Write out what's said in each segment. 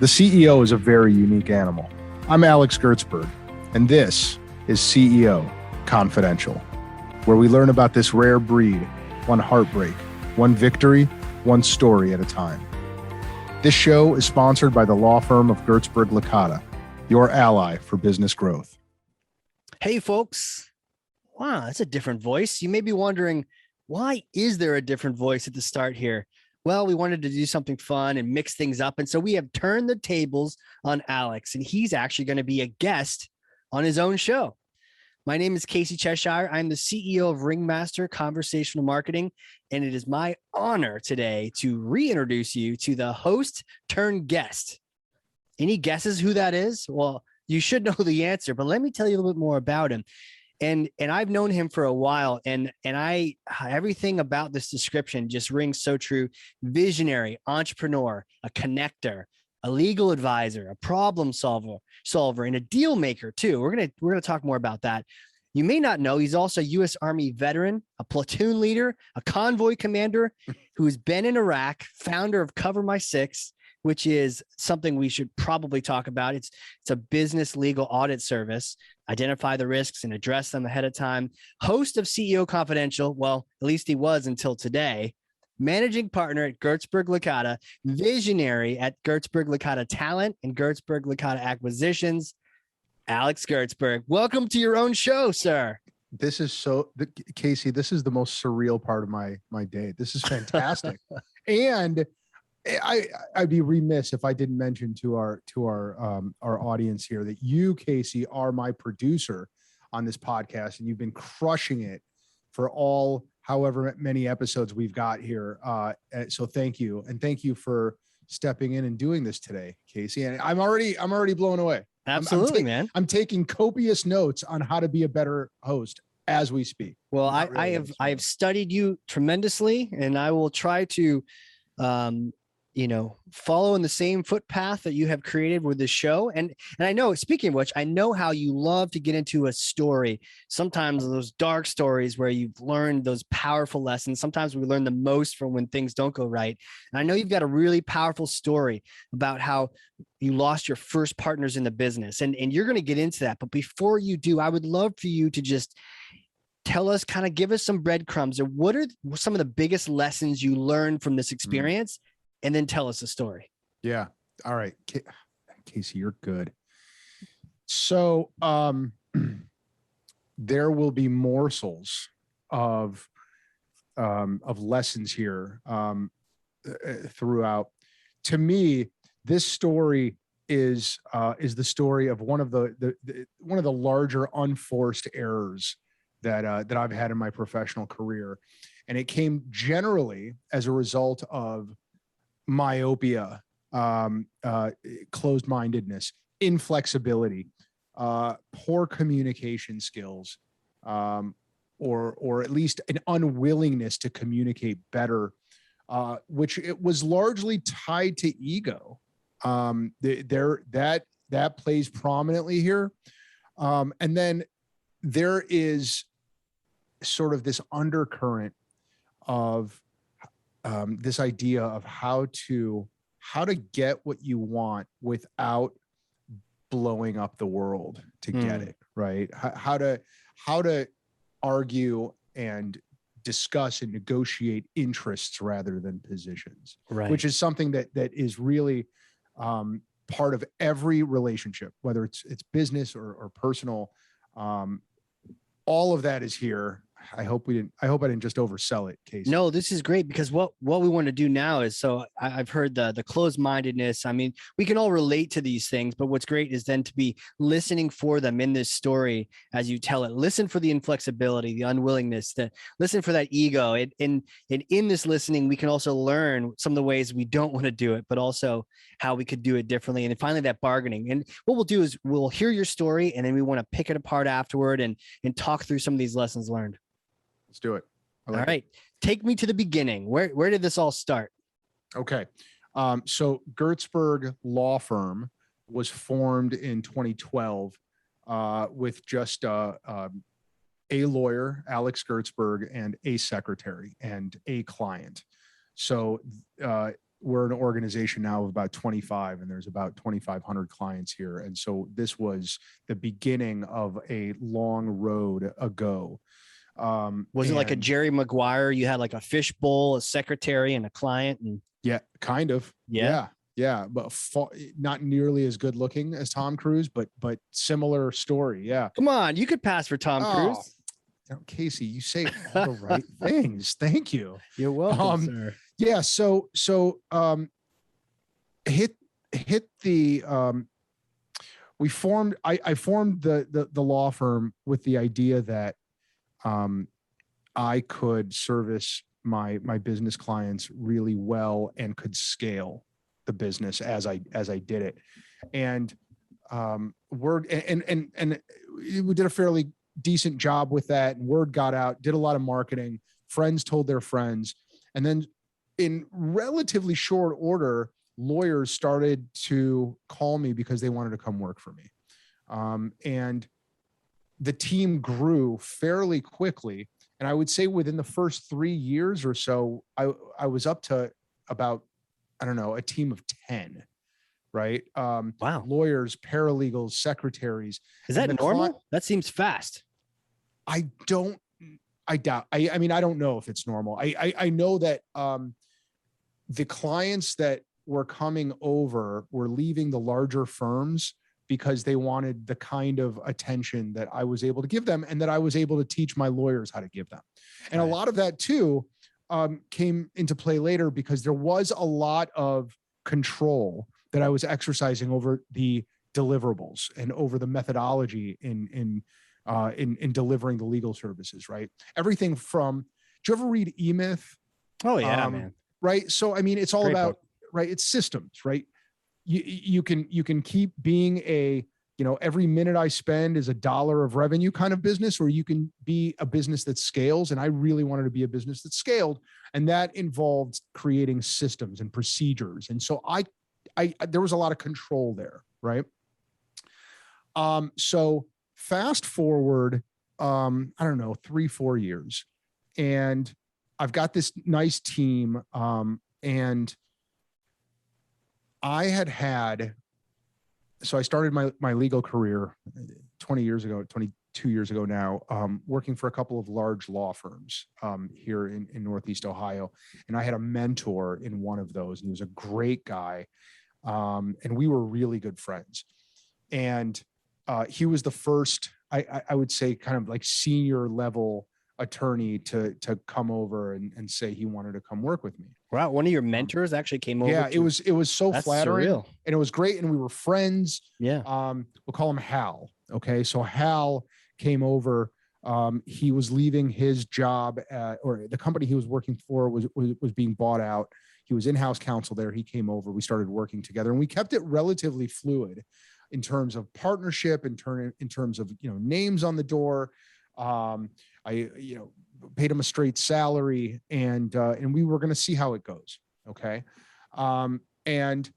The CEO is a very unique animal. I'm Alex Gertsburg, and this is CEO Confidential, where we learn about this rare breed, one heartbreak, one victory, one story at a time. This show is sponsored by the law firm of Gertsburg Licata, your ally for business growth. Hey, folks. Wow, that's a different voice. You may be wondering, why is there a different voice at the start here? Well, we wanted to do something fun and mix things up. And so we have turned the tables on Alex, and he's actually going to be a guest on his own show. My name is Casey Cheshire. I'm the CEO of Ringmaster Conversational Marketing, and it is my honor today to reintroduce you to the host turned guest. Any guesses who that is? Well, you should know the answer, but let me tell you a little bit more about him. And I've known him for a while, and everything about this description just rings so true. Visionary, entrepreneur, a connector, a legal advisor, a problem solver, and a deal maker too. We're gonna talk more about that. You may not know he's also a U.S. Army veteran, a platoon leader, a convoy commander who's been in Iraq, founder of Cover My Six, which is something we should probably talk about. It's a business legal audit service. Identify the risks and address them ahead of time. Host of CEO Confidential, well, at least he was until today. Managing partner at Gertsburg Licata, visionary at Gertsburg Licata Talent and Gertsburg Licata Acquisitions. Alex Gertsburg, welcome to your own show, sir. This is Casey, this is the most surreal part of my day. This is fantastic. And I'd be remiss if I didn't mention to our audience here that you, Casey, are my producer on this podcast, and you've been crushing it for all however many episodes we've got here. So thank you, and thank you for stepping in and doing this today, Casey. And I'm already blown away. Absolutely, man. I'm taking copious notes on how to be a better host as we speak. Well, I have studied you tremendously, and I will try to follow in the same footpath that you have created with this show. And I know, speaking of which, I know how you love to get into a story, sometimes those dark stories where you've learned those powerful lessons. Sometimes we learn the most from when things don't go right. And I know you've got a really powerful story about how you lost your first partners in the business, and you're going to get into that. But before you do, I would love for you to just tell us, kind of give us some breadcrumbs, or what are some of the biggest lessons you learned from this experience? And then tell us a story. Yeah. All right. Casey, you're good. So there will be morsels of lessons here throughout. To me, this story is the story of one of the larger unforced errors that I've had in my professional career. And it came generally as a result of myopia, closed-mindedness, inflexibility, poor communication skills, or at least an unwillingness to communicate better, which it was largely tied to ego. That plays prominently here, and then there is sort of this undercurrent of this idea of how to get what you want without blowing up the world to get it, right? How to argue and discuss and negotiate interests rather than positions, right? Which is something that is really part of every relationship, whether it's business or personal. All of that is here. I hope I didn't just oversell it, Casey. No, this is great, because what we want to do now is, so I've heard the closed-mindedness. I mean, we can all relate to these things, but what's great is then to be listening for them in this story as you tell it. Listen for the inflexibility, the unwillingness, listen for that ego. And in this listening, we can also learn some of the ways we don't want to do it, but also how we could do it differently. And then finally, that bargaining. And what we'll do is we'll hear your story, and then we want to pick it apart afterward and talk through some of these lessons learned. Let's do it. All right. Take me to the beginning. Where did this all start? Okay. So Gertsburg Law Firm was formed in 2012 with just a lawyer, Alex Gertsburg, and a secretary and a client. So we're an organization now of about 25, and there's about 2,500 clients here. And so this was the beginning of a long road ago. Was it like a Jerry Maguire? You had like a fishbowl, a secretary, and a client, and yeah, kind of. Yeah. But not nearly as good looking as Tom Cruise, but similar story. Yeah. Come on, you could pass for Tom Cruise. Casey, you say all the right things. Thank you. You're welcome, sir. Yeah. So hit the we formed. I formed the law firm with the idea that I could service my business clients really well and could scale the business as I did it. And we did a fairly decent job with that, and word got out, did a lot of marketing, friends told their friends. And then in relatively short order, lawyers started to call me because they wanted to come work for me. And the team grew fairly quickly. And I would say within the first 3 years or so, I was up to about, I don't know, a team of 10, right? Wow. Lawyers, paralegals, secretaries. Is that normal? That seems fast. I doubt. I mean, I don't know if it's normal. I know that the clients that were coming over were leaving the larger firms because they wanted the kind of attention that I was able to give them and that I was able to teach my lawyers how to give them. And a lot of that too came into play later because there was a lot of control that I was exercising over the deliverables and over the methodology in delivering the legal services, right? Everything from, do you ever read E-Myth? Oh yeah, man. Right. So, I mean, it's all about, right. It's systems, right? You can keep being a, every minute I spend is $1 of revenue kind of business, or you can be a business that scales. And I really wanted to be a business that scaled. And that involved creating systems and procedures. And so there was a lot of control there. Right. So fast forward, I don't know, 3-4 years, and I've got this nice team. And so I started my legal career 22 years ago now, working for a couple of large law firms here in Northeast Ohio. And I had a mentor in one of those, and he was a great guy. And we were really good friends. And he was the first, I would say, kind of like senior level attorney to come over and say he wanted to come work with me. Wow, one of your mentors actually came over. Yeah, it was so flattering, surreal. And it was great, and we were friends. Yeah. We'll call him Hal. Okay, so Hal came over. He was leaving his job or the company he was working for was being bought out. He was in-house counsel there. He came over. We started working together, and we kept it relatively fluid in terms of partnership, in terms of names on the door. I paid him a straight salary, and we were going to see how it goes. Okay. And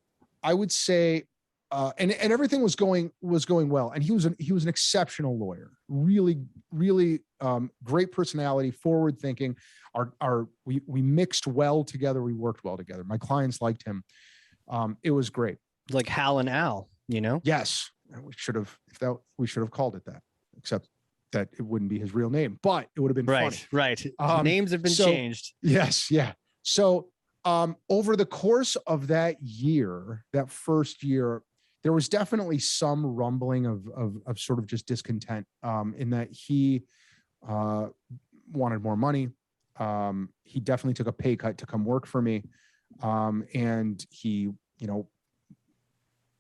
I would say, and everything was going well. And he was an exceptional lawyer, really, really great personality, forward thinking. We mixed well together. We worked well together. My clients liked him. It was great. Like Hal and Al, Yes. We should have called it that, except that it wouldn't be his real name, but it would have been funny. Right. Names have been changed. Yes. Yeah. So over the course of that first year, there was definitely some rumbling of sort of just discontent in that he wanted more money. He definitely took a pay cut to come work for me. And he,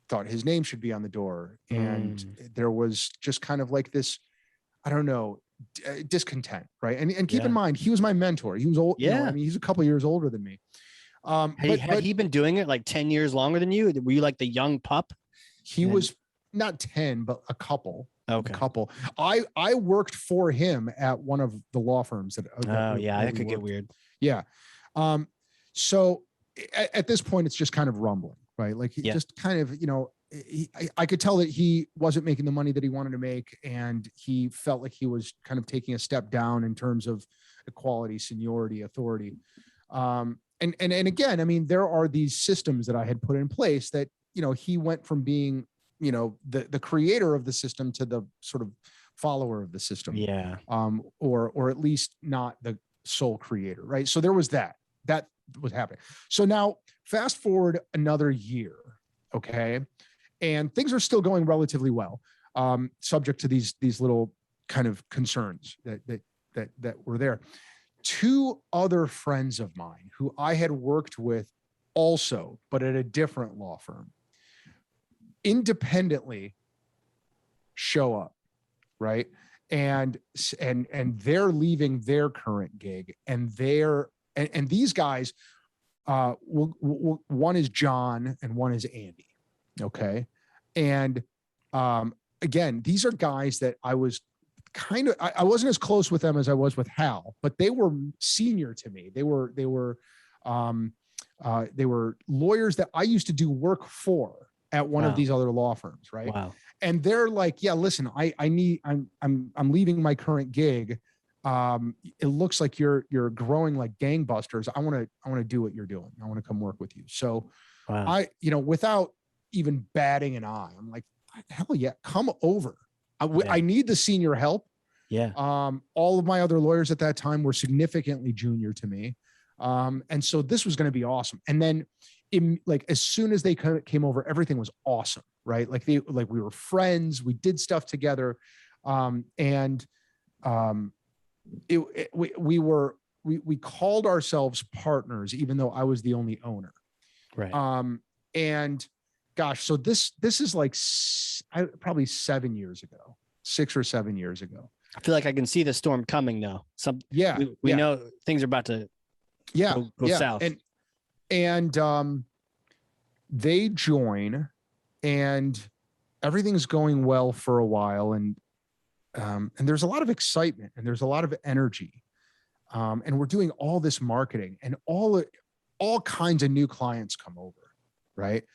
thought his name should be on the door. And there was just kind of like this, I don't know, discontent, right? And keep in mind, he was my mentor. He was old. Yeah. He's a couple of years older than me. Had he been doing it like 10 years longer than you? Were you like the young pup? He was not 10, but a couple. Okay. A couple. I worked for him at one of the law firms that that could get weird. Yeah. So at this point, it's just kind of rumbling, right? Like he just kind of, I could tell that he wasn't making the money that he wanted to make, and he felt like he was kind of taking a step down in terms of equality, seniority, authority. and again, I mean, there are these systems that I had put in place that, he went from being, the creator of the system to the sort of follower of the system. Yeah. Or at least not the sole creator. Right. So there was that was happening. So now fast forward another year. Okay. And things are still going relatively well. Subject to these little kind of concerns that were there. Two other friends of mine who I had worked with also, but at a different law firm, independently show up, right? And they're leaving their current gig, and these guys, one is John and one is Andy. Okay. And again, these are guys that I was I wasn't as close with them as I was with Hal, but they were senior to me. They were lawyers that I used to do work for at one of these other law firms. Right. Wow. And they're like, yeah, listen, I'm leaving my current gig. It looks like you're growing like gangbusters. I want to do what you're doing. I want to come work with you. So without even batting an eye, I'm like, hell yeah, come over. I need the senior help. Yeah. All of my other lawyers at that time were significantly junior to me. And so this was going to be awesome. And then as soon as they came over, everything was awesome. Right. We were friends, we did stuff together. We called ourselves partners, even though I was the only owner. Right. And gosh, so this is like probably 7 years ago, 6 or 7 years ago. I feel like I can see the storm coming now. We know things are about to go south. And they join, and everything's going well for a while. And there's a lot of excitement and there's a lot of energy. And we're doing all this marketing, and all kinds of new clients come over. Right.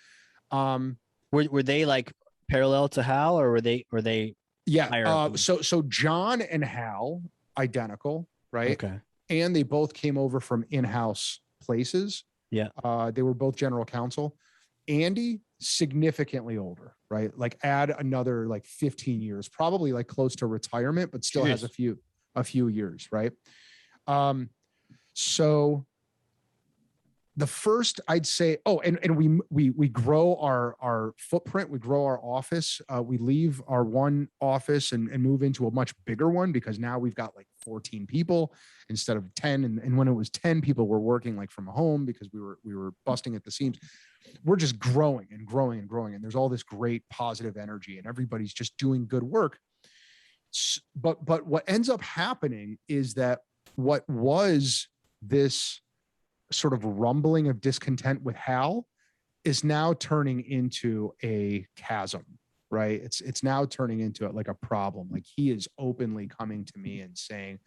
Were they like parallel to Hal, or were they yeah. So John and Hal, identical, right? Okay. And they both came over from in-house places. Yeah. They were both general counsel. Andy, significantly older, right? Like add another like 15 years, probably like close to retirement, but still has a few years, right? So the first, I'd say, and we grow our footprint, we grow our office. We leave our one office and move into a much bigger one, because now we've got like 14 people instead of 10. And when it was 10 people, we're working like from home because we were busting at the seams. We're just growing and growing and growing. And there's all this great positive energy, and everybody's just doing good work. But what ends up happening is that what was this sort of rumbling of discontent with Hal is now turning into a chasm, right? It's now turning into like a problem. Like he is openly coming to me and saying,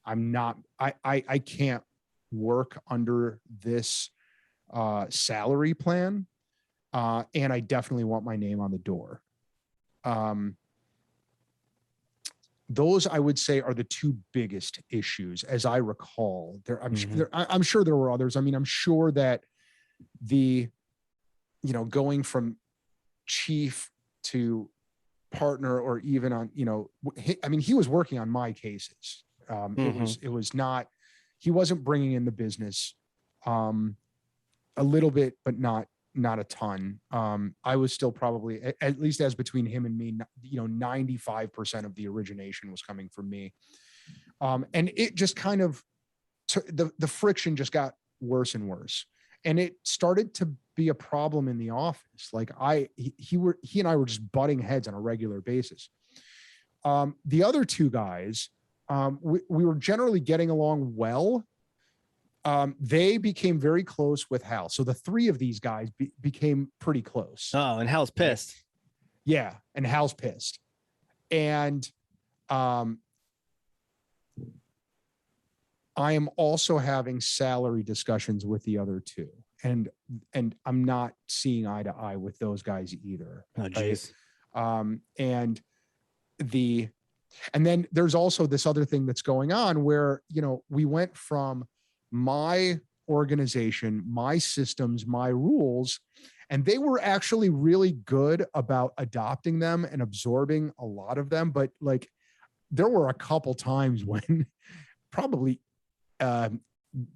I can't work under this salary plan. And I definitely want my name on the door. Those, I would say, are the two biggest issues, as I recall. I'm sure there were others. I mean, I'm sure that going from chief to partner, or even on, he was working on my cases. It was not, he wasn't bringing in the business, a little bit, but not a ton. I was still probably, at least as between him and me, 95% of the origination was coming from me. And it just kind of, the friction just got worse and worse. And it started to be a problem in the office. Like he and I were just butting heads on a regular basis. The other two guys, we were generally getting along well. They became very close with Hal. So the three of these guys became pretty close. Oh, and Hal's pissed. Yeah. And Hal's pissed. And I am also having salary discussions with the other two. And I'm not seeing eye to eye with those guys either. Oh, geez. Right? And then there's also this other thing that's going on where, we went from my organization, my systems, my rules. And they were actually really good about adopting them and absorbing a lot of them. But like, there were a couple times when probably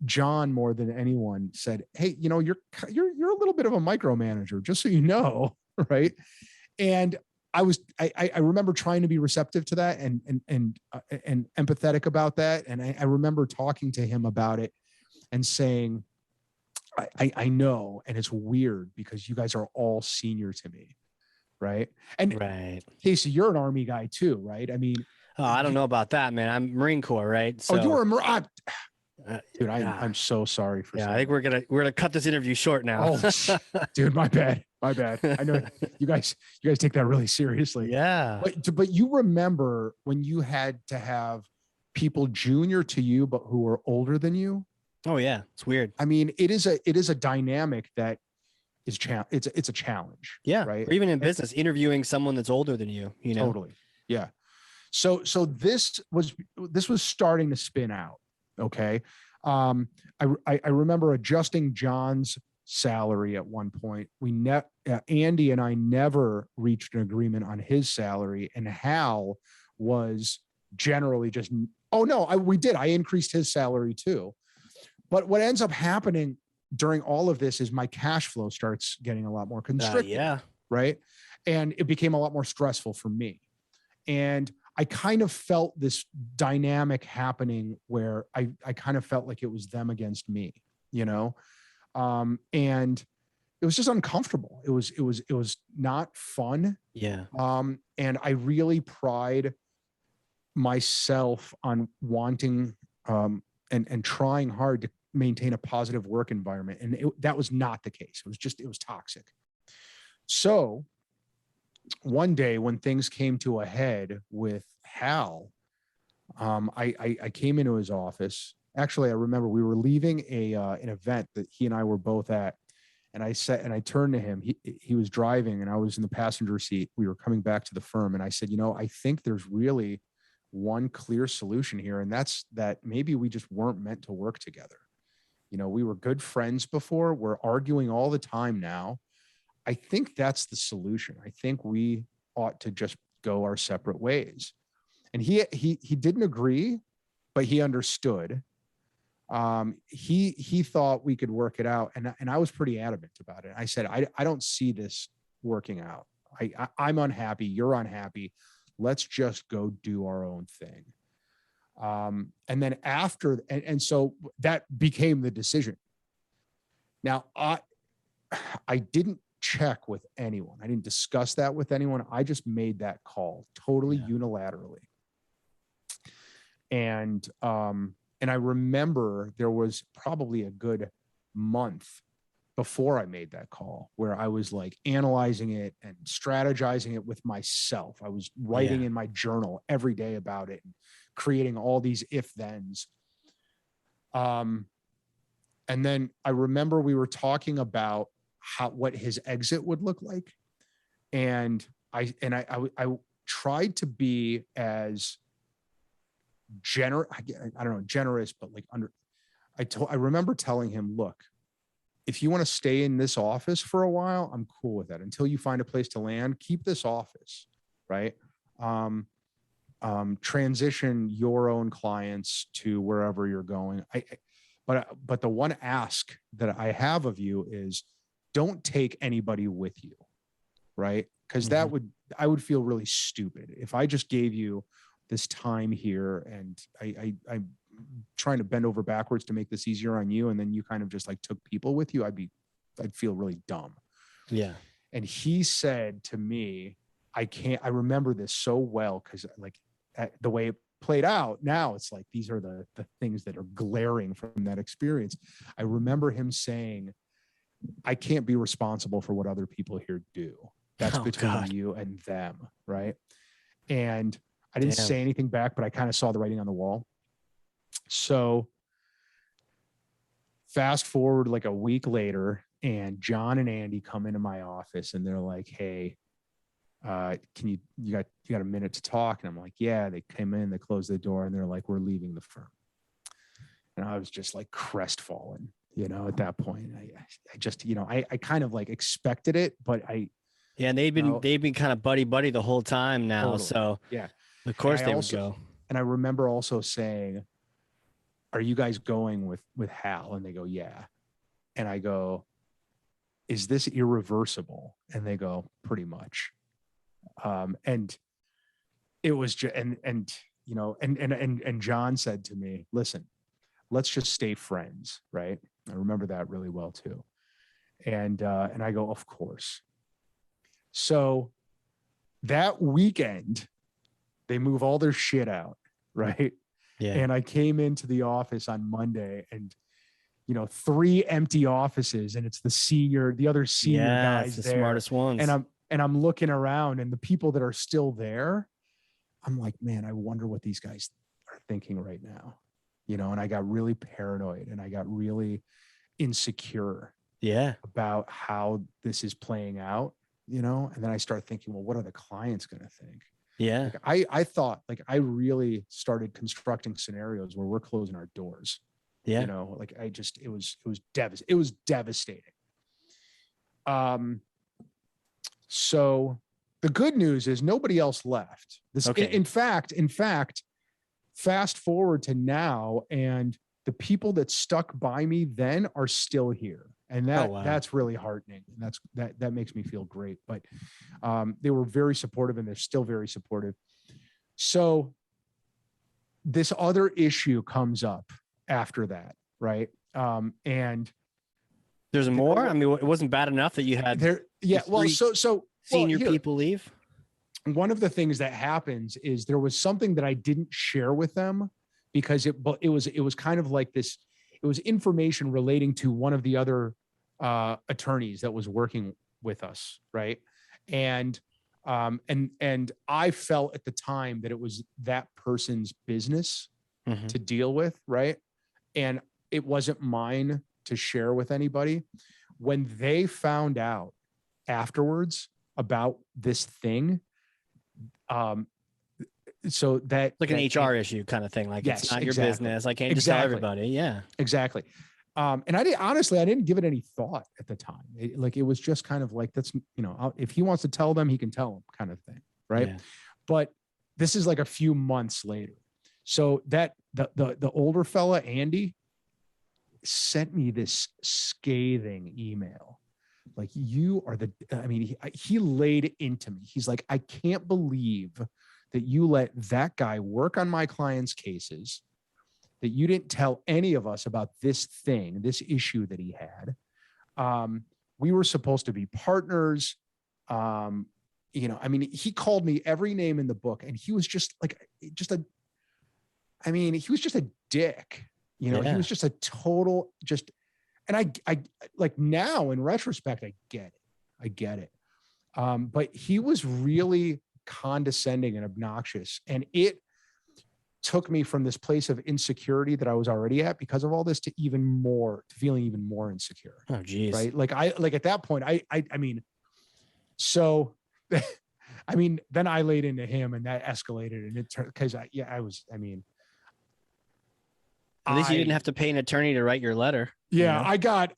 John more than anyone said, "Hey, you know, you're a little bit of a micromanager, just so you know," right? And I remember trying to be receptive to that and empathetic about that. And I remember talking to him about it and saying, I know, and it's weird because you guys are all senior to me, right? And Right. Casey, you're an Army guy too, right? I mean, Oh, I don't know about that, man. I'm Marine Corps, right? oh, you were a Marine. Dude, yeah. I'm so sorry for. Yeah, I think we're gonna cut this interview short now. Oh, dude, my bad. I know you guys take that really seriously. Yeah. But you remember when you had to have people junior to you, but who were older than you? Oh yeah, it's weird. I mean, it is a dynamic that is it's a challenge. Yeah, right. Or even in business, interviewing someone that's older than you. You know. Totally. Yeah. So this was starting to spin out. Okay. I remember adjusting John's salary at one point. Andy and I never reached an agreement on his salary, and Hal was generally just, oh no, we did. I increased his salary too. But what ends up happening during all of this is my cash flow starts getting a lot more constricted. Yeah. Right. And it became a lot more stressful for me. And I kind of felt this dynamic happening where I kind of felt like it was them against me, you know? And it was just uncomfortable. It was not fun. Yeah. And I really pride myself on wanting, and trying hard to maintain a positive work environment. And that was not the case. It was toxic. So one day when things came to a head with Hal, I came into his office. Actually, I remember we were leaving an event that he and I were both at. And I turned to him. He was driving and I was in the passenger seat. We were coming back to the firm. And I said, you know, I think there's really one clear solution here. And that's that maybe we just weren't meant to work together. You know, we were good friends before. We're arguing all the time now. I think that's the solution. I think we ought to just go our separate ways. And he didn't agree, but he understood. He thought we could work it out. And I was pretty adamant about it. I said, I don't see this working out. I'm unhappy. You're unhappy. Let's just go do our own thing. And then after, and so that became the decision. Now, I didn't check with anyone. I didn't discuss that with anyone. I just made that call totally unilaterally. And I remember there was probably a good month before I made that call where I was like analyzing it and strategizing it with myself. I was writing in my journal every day about it and creating all these if-thens. And then I remember we were talking about what his exit would look like. And I tried to be as generous, I don't know, generous, but like I remember telling him, look, if you want to stay in this office for a while, I'm cool with that. Until you find a place to land, keep this office, right? Transition your own clients to wherever you're going. But the one ask that I have of you is don't take anybody with you, right? Because I would feel really stupid if I just gave you this time here and I'm trying to bend over backwards to make this easier on you, and then you kind of just like took people with you. I'd feel really dumb. Yeah. And he said to me, I remember this so well because like the way it played out now, it's like these are the things that are glaring from that experience. I remember him saying, I can't be responsible for what other people here do. That's between you and them, right? And I didn't say anything back, but I kind of saw the writing on the wall. So fast forward like a week later, and John and Andy come into my office and they're like, hey, you got a minute to talk? And I'm like, yeah. They came in, they closed the door, and they're like, we're leaving the firm. And I was just like crestfallen. at that point. I just, I kind of like expected it, but and they've been kind of buddy the whole time now. Totally. So yeah, of course they would go. And I remember also saying, are you guys going with Hal? And they go, yeah. And I go, is this irreversible? And they go, pretty much. And it was just, and John said to me, listen, let's just stay friends. Right. I remember that really well too. And I go, of course. So that weekend, they move all their shit out. Right. Yeah. And I came into the office on Monday and, 3 empty offices, and it's the other senior guys the there. Smartest ones. And I'm looking around, and the people that are still there, I'm like, man, I wonder what these guys are thinking right now. And I got really paranoid and I got really insecure about how this is playing out, and then I start thinking, well, what are the clients going to think? Yeah. Like I thought, like, I really started constructing scenarios where we're closing our doors. Yeah. Like it was devastating. So the good news is nobody else left. In fact, fast forward to now, and the people that stuck by me then are still here. And that's really heartening. And that makes me feel great. But they were very supportive, and they're still very supportive. So this other issue comes up after that, right? And there's more. I mean, it wasn't bad enough that you had there. Yeah. Well, so senior people leave. One of the things that happens is there was something that I didn't share with them because it was kind of like this. It was information relating to one of the other attorneys that was working with us, right? And I felt at the time that it was that person's business to deal with, right? And it wasn't mine to share with anybody. When they found out afterwards about this thing, so that like an HR issue kind of thing, like yes, it's not your business. I can't just tell everybody. Yeah, exactly. And I didn't give it any thought at the time. It was just kind of like, that's, if he wants to tell them, he can tell them, kind of thing. Right. Yeah. But this is like a few months later. So that the older fella, Andy, sent me this scathing email. Like, you are he laid into me. He's like, I can't believe that you let that guy work on my clients' cases, that you didn't tell any of us about this issue that he had. We were supposed to be partners. He called me every name in the book, and he was just like, he was just a dick. He was just a total, and I like, now in retrospect, I get it. But he was really condescending and obnoxious, and it took me from this place of insecurity that I was already at because of all this to feeling even more insecure. Oh, geez. Right. Like at that point, so then I laid into him, and that escalated, and it turned, cause at least you didn't have to pay an attorney to write your letter. Yeah. I got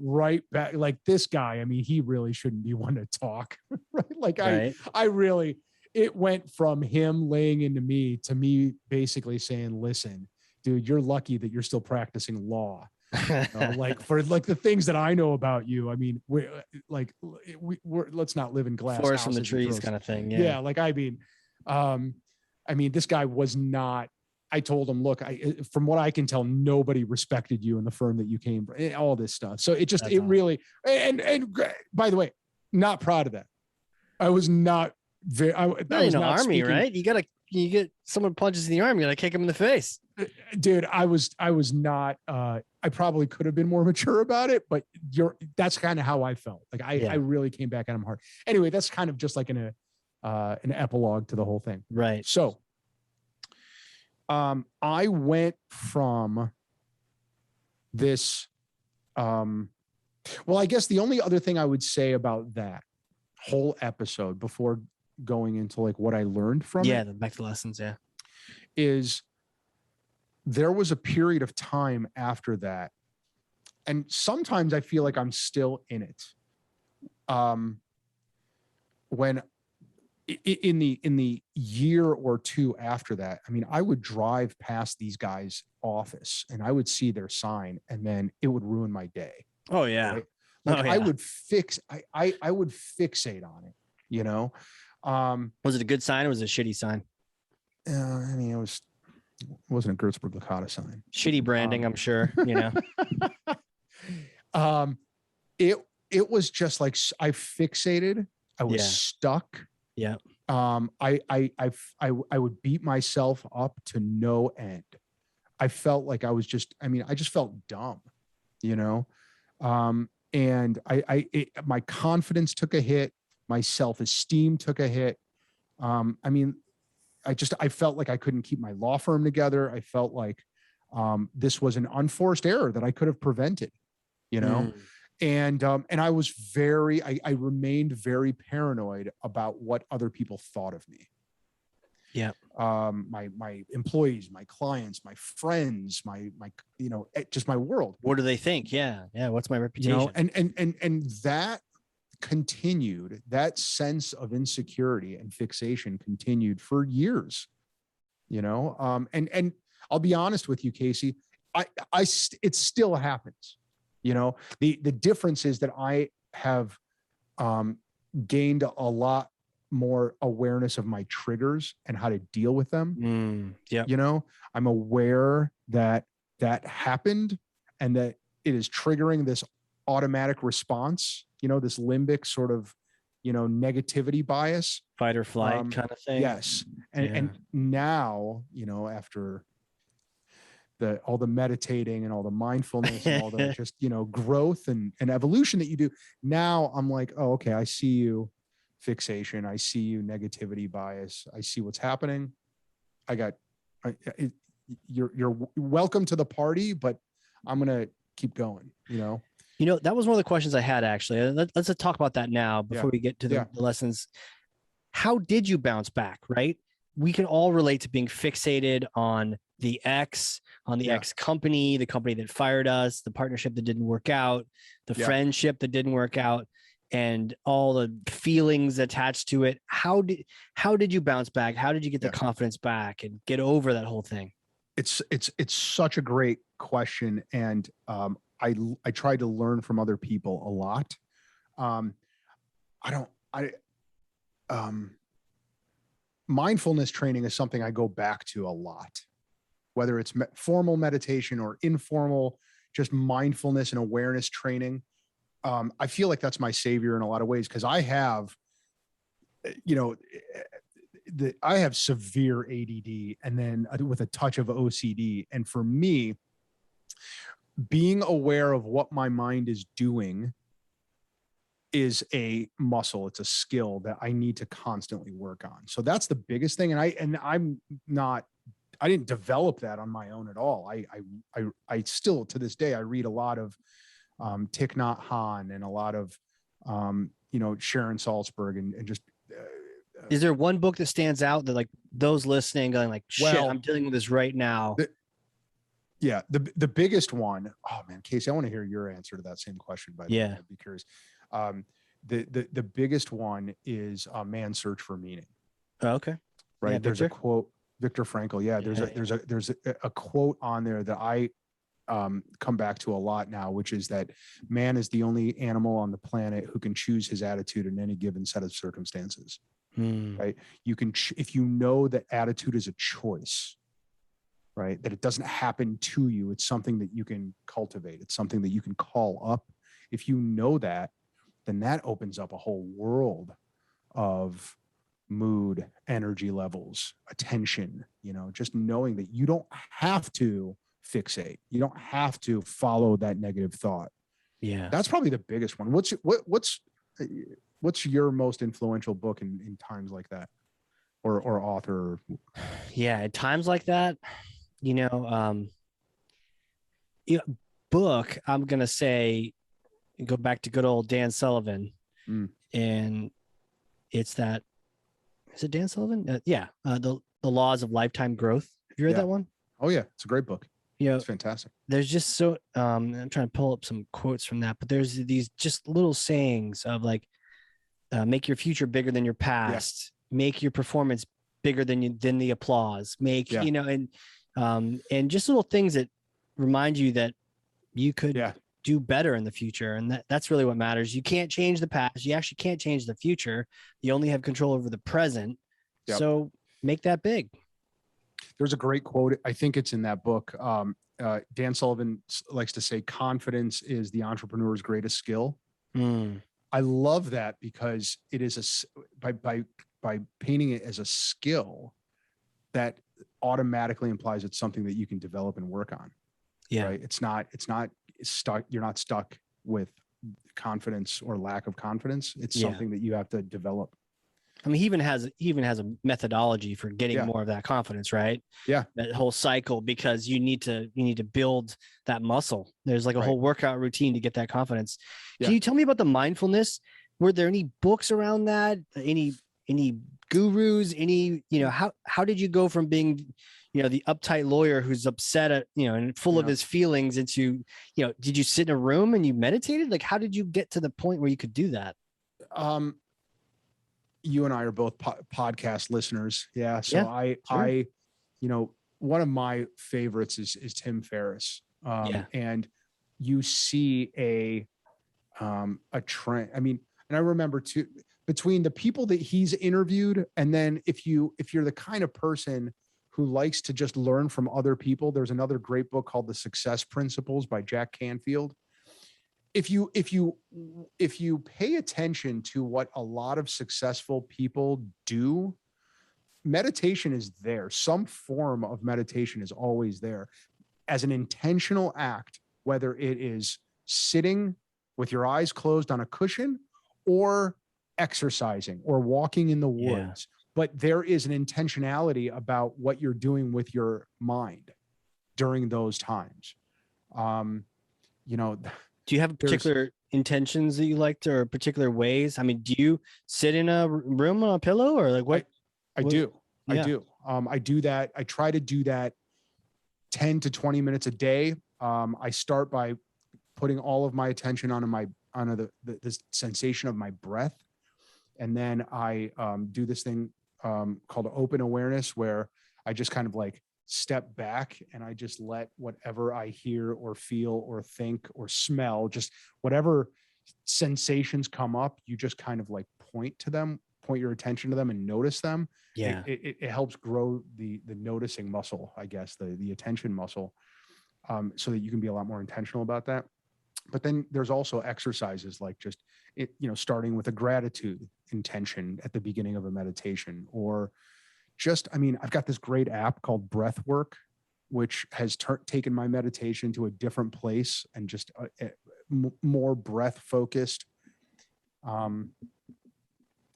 right back. Like, this guy, he really shouldn't be one to talk. Right. Like, right. It went from him laying into me to me basically saying, listen, dude, you're lucky that you're still practicing law. Like, for like the things that I know about you, we're let's not live in glass forest from the trees kind of thing. Yeah. Like, this guy was not, I told him, look, from what I can tell, nobody respected you in the firm that you came from, all this stuff. So it just, that's awesome. Really, and by the way, not proud of that. I was not very, army, right? You get someone punches in the arm, you gotta kick him in the face. Dude, I was not, I probably could have been more mature about it, but that's kind of how I felt. Like, I really came back at him hard. Anyway, that's kind of just like an epilogue to the whole thing. Right. So, I went from this, well, I guess the only other thing I would say about that whole episode before going into like what I learned from it, back to lessons, is there was a period of time after that and sometimes I feel like I'm still in it. When in the year or two after that, I mean, I would drive past these guys' office and I would see their sign, and then it would ruin my day. Oh yeah. Right? Like Oh, yeah. I would fixate on it, you know? Was it a good sign or was it a shitty sign? I mean, it wasn't a Gertsburg Licata sign. Shitty branding, I'm sure, you know. It was just like I fixated. I was stuck. Yeah. I would beat myself up to no end. I felt like I just felt dumb, you know? And my confidence took a hit. My self-esteem took a hit. I mean, I felt like I couldn't keep my law firm together. I felt like this was an unforced error that I could have prevented, you know? And I was I remained very paranoid about what other people thought of me. Yeah. My employees, my clients, my friends, my just my world. What do they think? Yeah. Yeah. What's my reputation? You know, and that continued, that sense of insecurity and fixation continued for years, you know? And I'll be honest with you, Casey, it still happens. You know, the difference is that I have gained a lot more awareness of my triggers and how to deal with them. Yeah. You know, I'm aware that happened and that it is triggering this automatic response, you know, this limbic sort of, you know, negativity bias. Fight or flight kind of thing. Yes. And now, you know, after all the meditating and all the mindfulness and all the just, you know, growth and evolution that you do. Now I'm like, oh, okay, I see you fixation. I see you negativity bias. I see what's happening. You're welcome to the party, but I'm going to keep going, you know? You know, that was one of the questions I had actually. Let's talk about that now before we get to the lessons. How did you bounce back, right? We can all relate to being fixated on the ex company, the company that fired us, the partnership that didn't work out, the friendship that didn't work out, and all the feelings attached to it. How did you bounce back? How did you get the confidence back and get over that whole thing? It's such a great question. And I tried to learn from other people a lot. Mindfulness training is something I go back to a lot, whether it's formal meditation or informal, just mindfulness and awareness training. I feel like that's my savior in a lot of ways, because I have, you know, I have severe ADD and then with a touch of OCD. And for me, being aware of what my mind is doing is a muscle. It's a skill that I need to constantly work on. So that's the biggest thing. I didn't develop that on my own at all. I still, to this day, I read a lot of Thich Nhat Hanh and a lot of, you know, Sharon Salzberg and just. Is there one book that stands out that like those listening going like, shit, I'm dealing with this right now? The biggest one. Oh man, Casey, I want to hear your answer to that same question. By the way, I'd be curious. The biggest one is Man's Search for Meaning. Oh, okay. Right. Yeah, there's a quote, Viktor Frankl. Yeah. There's a quote on there that I come back to a lot now, which is that man is the only animal on the planet who can choose his attitude in any given set of circumstances. Right. You can, if you know that attitude is a choice, right, that it doesn't happen to you. It's something that you can cultivate. It's something that you can call up. If you know that, then that opens up a whole world of mood, energy levels, attention, you know, just knowing that you don't have to fixate. You don't have to follow that negative thought. Yeah. That's probably the biggest one. What's your most influential book in times like that, or author? Yeah. At times like that, you know, book, I'm going to say, go back to good old Dan Sullivan. And it's that, is it Dan Sullivan? The Laws of Lifetime Growth. Have you read that one? Oh yeah. It's a great book. You know, It's fantastic. there's just so I'm trying to pull up some quotes from that, but there's these just little sayings of like, make your future bigger than your Yeah. past, make your performance bigger than the applause, make, Yeah. and just little things that remind you that you could Yeah. do better in the future. And that's really what matters. You can't change the past. You actually can't change the future. You only have control over the present. Yep. So make that big. There's a great quote. I think it's in that book. Dan Sullivan likes to say, confidence is the entrepreneur's greatest skill. Mm. I love that because it is by painting it as a skill that automatically implies it's something that you can develop and work on. Yeah. Right. It's not stuck. You're not stuck with confidence or lack of confidence. It's something that you have to develop. I mean, he even has a methodology for getting more of that confidence, right? Yeah. That whole cycle, because you need to build that muscle. There's like a whole workout routine to get that confidence. Can you tell me about the mindfulness? Were there any books around that? Any gurus? How did you go from being, the uptight lawyer who's upset at, and full of his feelings into, did you sit in a room and you meditated? Like, how did you get to the point where you could do that? You and I are both podcast listeners. Yeah. So I, one of my favorites is Tim Ferriss. And you see a trend. I mean, and I remember too, between the people that he's interviewed, and then if you're the kind of person who likes to just learn from other people, there's another great book called The Success Principles by Jack Canfield. If you pay attention to what a lot of successful people do, meditation is there. Some form of meditation is always there as an intentional act, whether it is sitting with your eyes closed on a cushion or exercising or walking in the woods. But there is an intentionality about what you're doing with your mind during those times. Do you have particular intentions that you like to, or particular ways? I mean, do you sit in a room on a pillow, or like what? I do. I do that. I try to do that 10 to 20 minutes a day. I start by putting all of my attention on the sensation of my breath. And then I do this thing called open awareness, where I just kind of like step back and I just let whatever I hear or feel or think or smell, just whatever sensations come up, you just kind of like point your attention to them and notice them. Yeah. It helps grow the noticing muscle, I guess, the attention muscle, so that you can be a lot more intentional about that. But then there's also exercises like just starting with a gratitude intention at the beginning of a meditation, or I've got this great app called Breathwork, which has taken my meditation to a different place and just more breath focused.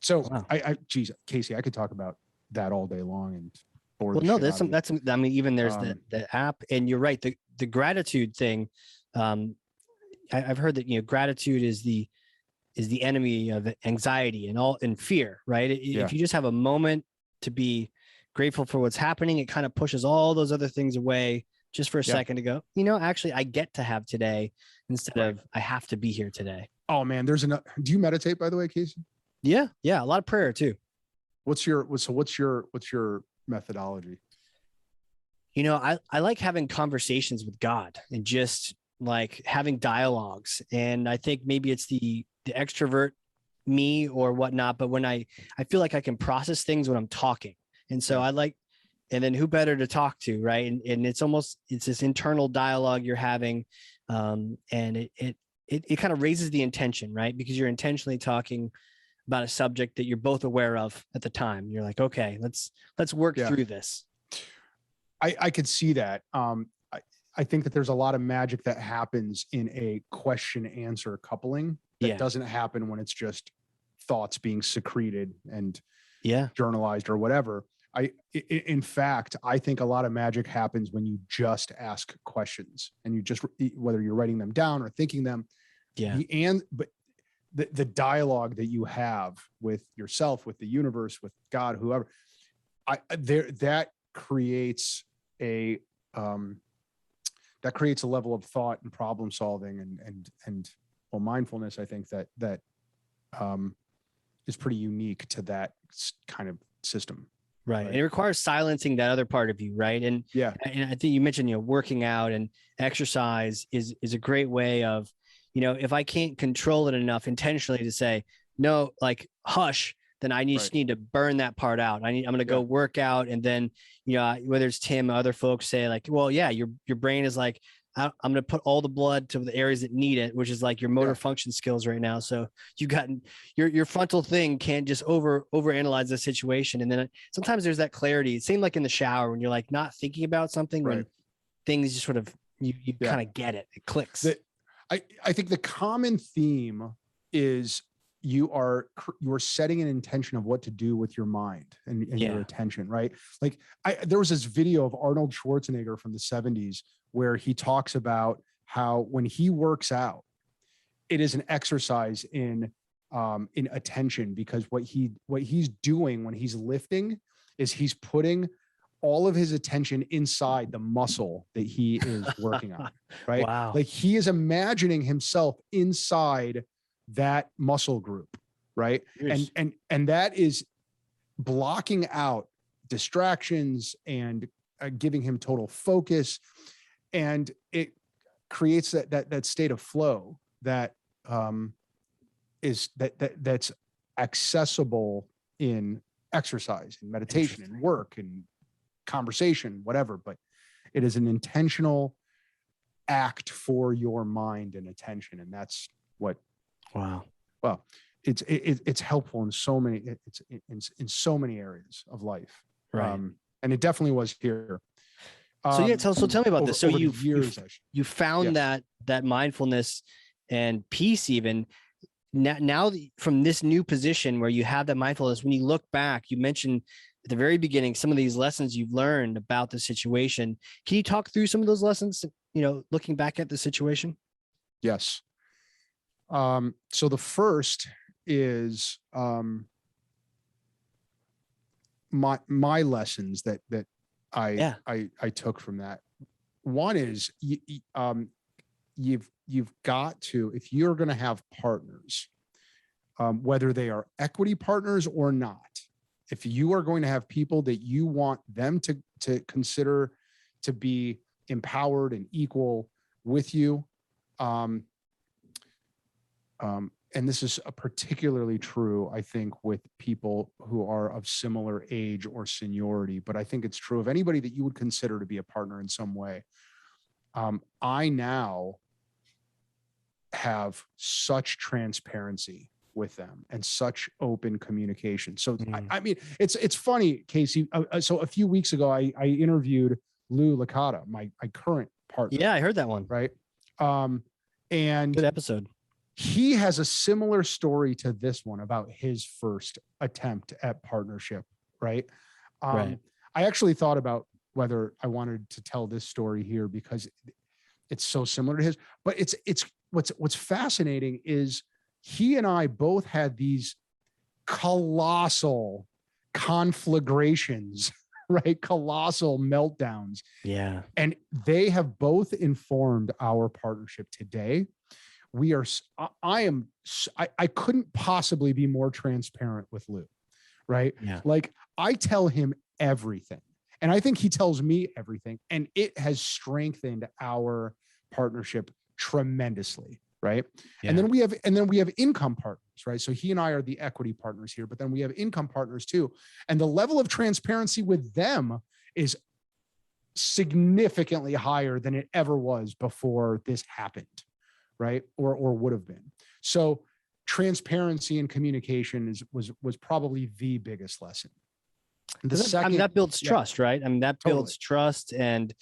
So wow. Geez, Casey, I could talk about that all day long and bore the shit out of you. I mean, even there's the app, and you're right. The gratitude thing. I've heard that, gratitude is the enemy of anxiety and fear, right? If you just have a moment to be grateful for what's happening, it kind of pushes all those other things away just for a second to go, actually I get to have today instead of I have to be here today. Oh man, do you meditate, by the way, Casey? Yeah. A lot of prayer too. What's your methodology? I like having conversations with God and just like having dialogues. And I think maybe it's the extrovert me or whatnot, but when I feel like I can process things when I'm talking. And so and then who better to talk to, right? And it's this internal dialogue you're having. And it kind of raises the intention, right? Because you're intentionally talking about a subject that you're both aware of at the time. You're like, okay, let's work through this. I could see that. I think that there's a lot of magic that happens in a question answer coupling that doesn't happen when it's just thoughts being secreted and journalized or whatever. In fact, I think a lot of magic happens when you just ask questions and you just, whether you're writing them down or thinking them, but the dialogue that you have with yourself, with the universe, with God, whoever, that creates a that creates a level of thought and problem solving and well, mindfulness, I think that is pretty unique to that kind of system. Right. And it requires silencing that other part of you, right? And yeah, and I think you mentioned, working out and exercise is a great way of, if I can't control it enough intentionally to say, no, like hush, then I just need to burn that part out. I'm going to go work out. And then, whether it's Tim or other folks say like, well, yeah, your brain is like, I'm going to put all the blood to the areas that need it, which is like your motor function skills right now. So you got your frontal thing can't just overanalyze the situation. And then sometimes there's that clarity. It seemed like in the shower when you're like not thinking about something, when things just sort of, you kind of get it. It clicks. I think the common theme is you are setting an intention of what to do with your mind and your attention, right? Like there was this video of Arnold Schwarzenegger from the 70s where he talks about how when he works out, it is an exercise in attention, because what he's doing when he's lifting is he's putting all of his attention inside the muscle that he is working on, right? Wow. Like he is imagining himself inside that muscle group, right? Yes. And that is blocking out distractions and giving him total focus, and it creates that state of flow that that's accessible in exercise and meditation and work and conversation, whatever, but it is an intentional act for your mind and attention. And that's what, well, it's helpful in so many, it's in so many areas of life. Right. And it definitely was here. So tell me about this. So you found that mindfulness and peace, even now from this new position where you have that mindfulness, when you look back, you mentioned at the very beginning some of these lessons you've learned about the situation. Can you talk through some of those lessons, looking back at the situation? Yes. So the first is my lessons that I took from that. One is you've got to, if you're going to have partners, whether they are equity partners or not, if you are going to have people that you want them to consider to be empowered and equal with you, and this is particularly true, I think, with people who are of similar age or seniority, but I think it's true of anybody that you would consider to be a partner in some way. I now have such transparency with them and such open communication. So, I mean, it's funny, Casey. So a few weeks ago, I interviewed Lou Licata, my current partner. Yeah, I heard that one. Right. And good episode. He has a similar story to this one about his first attempt at partnership, right? Right. I actually thought about whether I wanted to tell this story here because it's so similar to his, but it's what's fascinating is he and I both had these colossal conflagrations, right? Colossal meltdowns. Yeah. And they have both informed our partnership today. I couldn't possibly be more transparent with Lou, right? Yeah. Like I tell him everything and I think he tells me everything, and it has strengthened our partnership tremendously. Right. Yeah. And then we have income partners, right? So he and I are the equity partners here, but then we have income partners too. And the level of transparency with them is significantly higher than it ever was before this happened. Right. Or would have been. So transparency and communication was probably the biggest lesson. The second, that builds trust, right? I mean, that builds trust, and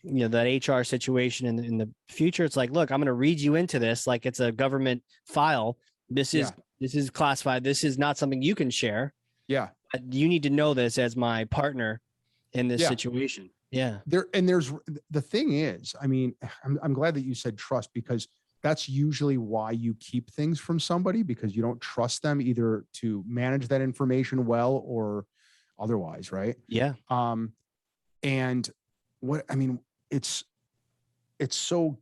that HR situation in the future, it's like, look, I'm going to read you into this like it's a government file. This is classified. This is not something you can share. Yeah. You need to know this as my partner in this situation. Yeah. There's the thing is, I mean, I'm glad that you said trust, because that's usually why you keep things from somebody, because you don't trust them either to manage that information well or otherwise. Right. Yeah. And what, I mean, it's it's so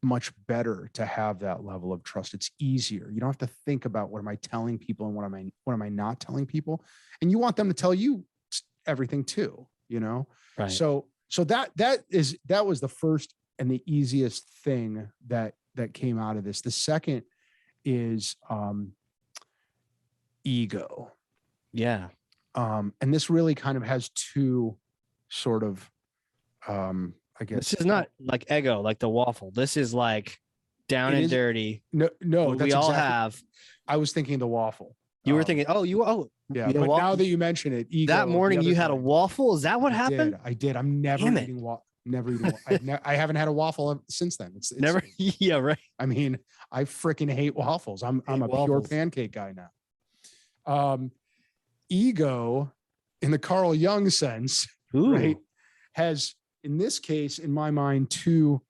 much better to have that level of trust. It's easier. You don't have to think about what am I telling people and what am I not telling people. And you want them to tell you everything too, you know? Right. So that was the first and the easiest thing that came out of this. The second is ego. Yeah. And this really kind of has two sort of I guess This is not like ego, like the waffle. This is like down and dirty. No, What we all have. I was thinking the waffle. You were thinking, yeah. But now that you mention it, ego. That morning you had a waffle. Is that what happened? I did. I'm never eating waffle. Never eating. I haven't had a waffle since then. It's never. Yeah, right. I mean, I freaking hate waffles. I'm a pure pancake guy now. Ego, in the Carl Jung sense, right, has in this case, in my mind, two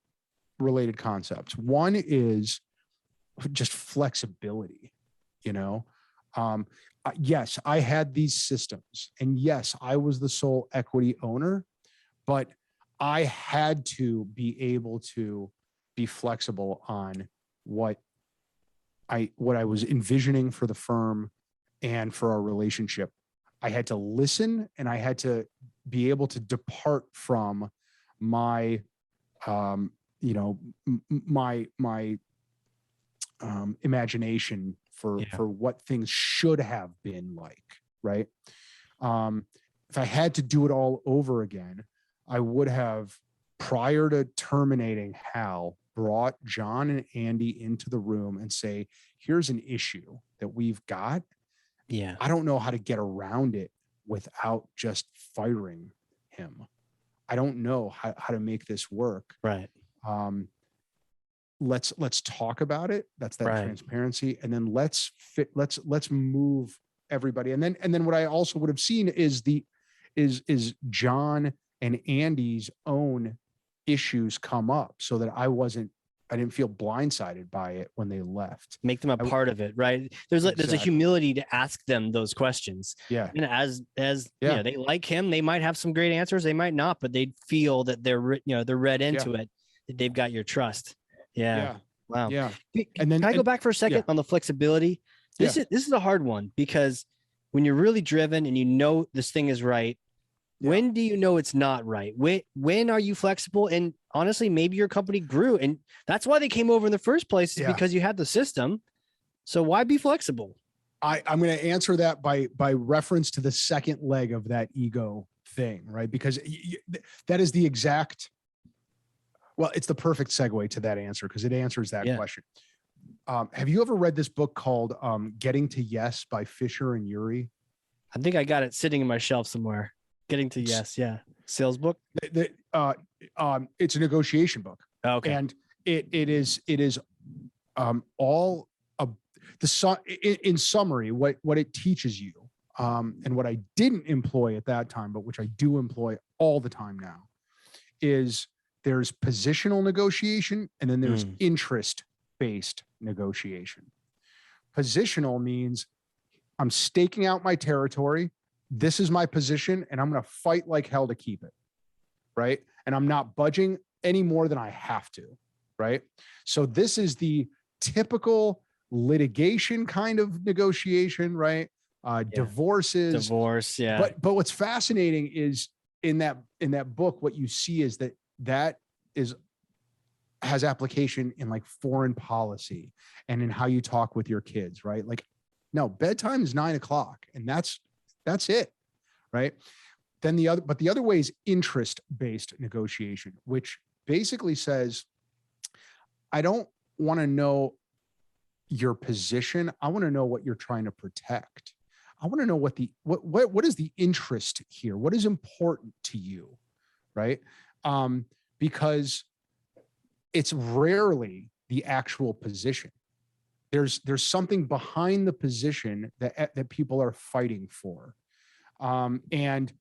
related concepts. One is just flexibility. You know, yes, I had these systems, and yes, I was the sole equity owner, but I had to be able to be flexible on what I was envisioning for the firm and for our relationship. I had to listen, and I had to be able to depart from my, imagination for what things should have been like, right? If I had to do it all over again, I would have, prior to terminating Hal, brought John and Andy into the room and say, here's an issue that we've got. Yeah. I don't know how to get around it without just firing him. I don't know how to make this work. Right. Let's talk about it. That's that transparency. And then let's move everybody. And then what I also would have seen is is John and Andy's own issues come up, so that I didn't feel blindsided by it when they left. Make them a part of it, right? There's a humility to ask them those questions. Yeah. And as you know, they like him, they might have some great answers, they might not, but they feel that they're read into it, that they've got your trust. Yeah. Wow. Yeah. And then can I go back for a second on the flexibility? This is a hard one, because when you're really driven and you know this thing is right, when do you know it's not right? When are you flexible? And honestly, maybe your company grew, and that's why they came over in the first place, is because you had the system. So why be flexible? I'm going to answer that by reference to the second leg of that ego thing, right? Because that is the exact, well, it's the perfect segue to that answer, because it answers that question. Have you ever read this book called Getting to Yes by Fisher and Urey? I think I got it sitting in my shelf somewhere. Getting to Yes. Yeah. Sales book. It's a negotiation book. Okay. And it is all in summary, what it teaches you, and what I didn't employ at that time, but which I do employ all the time now, is there's positional negotiation, and then there's interest-based negotiation. Positional means I'm staking out my territory. This is my position, and I'm going to fight like hell to keep it, right? And I'm not budging any more than I have to, right? So this is the typical litigation kind of negotiation, right? Divorce, yeah. But what's fascinating is in that book, what you see is that has application in like foreign policy and in how you talk with your kids, right? Like, no, bedtime is 9 o'clock, and that's it, right? Then the other way is interest-based negotiation, which basically says, I don't want to know your position. I want to know what you're trying to protect. I want to know what is the interest here? What is important to you, right? Because it's rarely the actual position. There's something behind the position that people are fighting for. And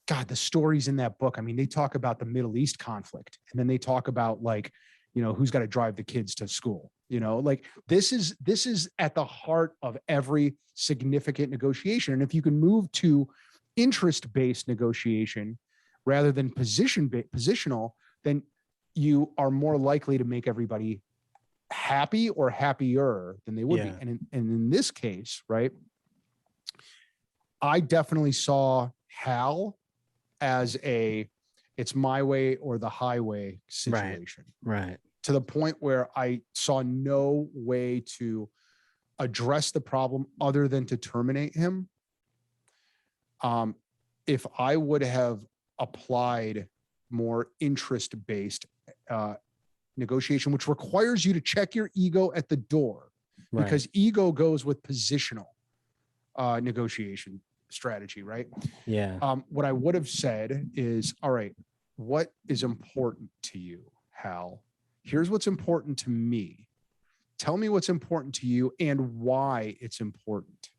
God, the stories in that book, I mean, they talk about the Middle East conflict, and then they talk about, like, who's got to drive the kids to school, like this is at the heart of every significant negotiation. And if you can move to interest-based negotiation rather than positional, then you are more likely to make everybody happy or happier than they would be. And in this case, right, I definitely saw Hal as it's my way or the highway situation. Right. To the point where I saw no way to address the problem other than to terminate him. If I would have applied more interest-based negotiation, which requires you to check your ego at the door, because ego goes with positional negotiation strategy, right? Yeah. What I would have said is, all right, what is important to you, Hal? Here's what's important to me. Tell me what's important to you and why it's important.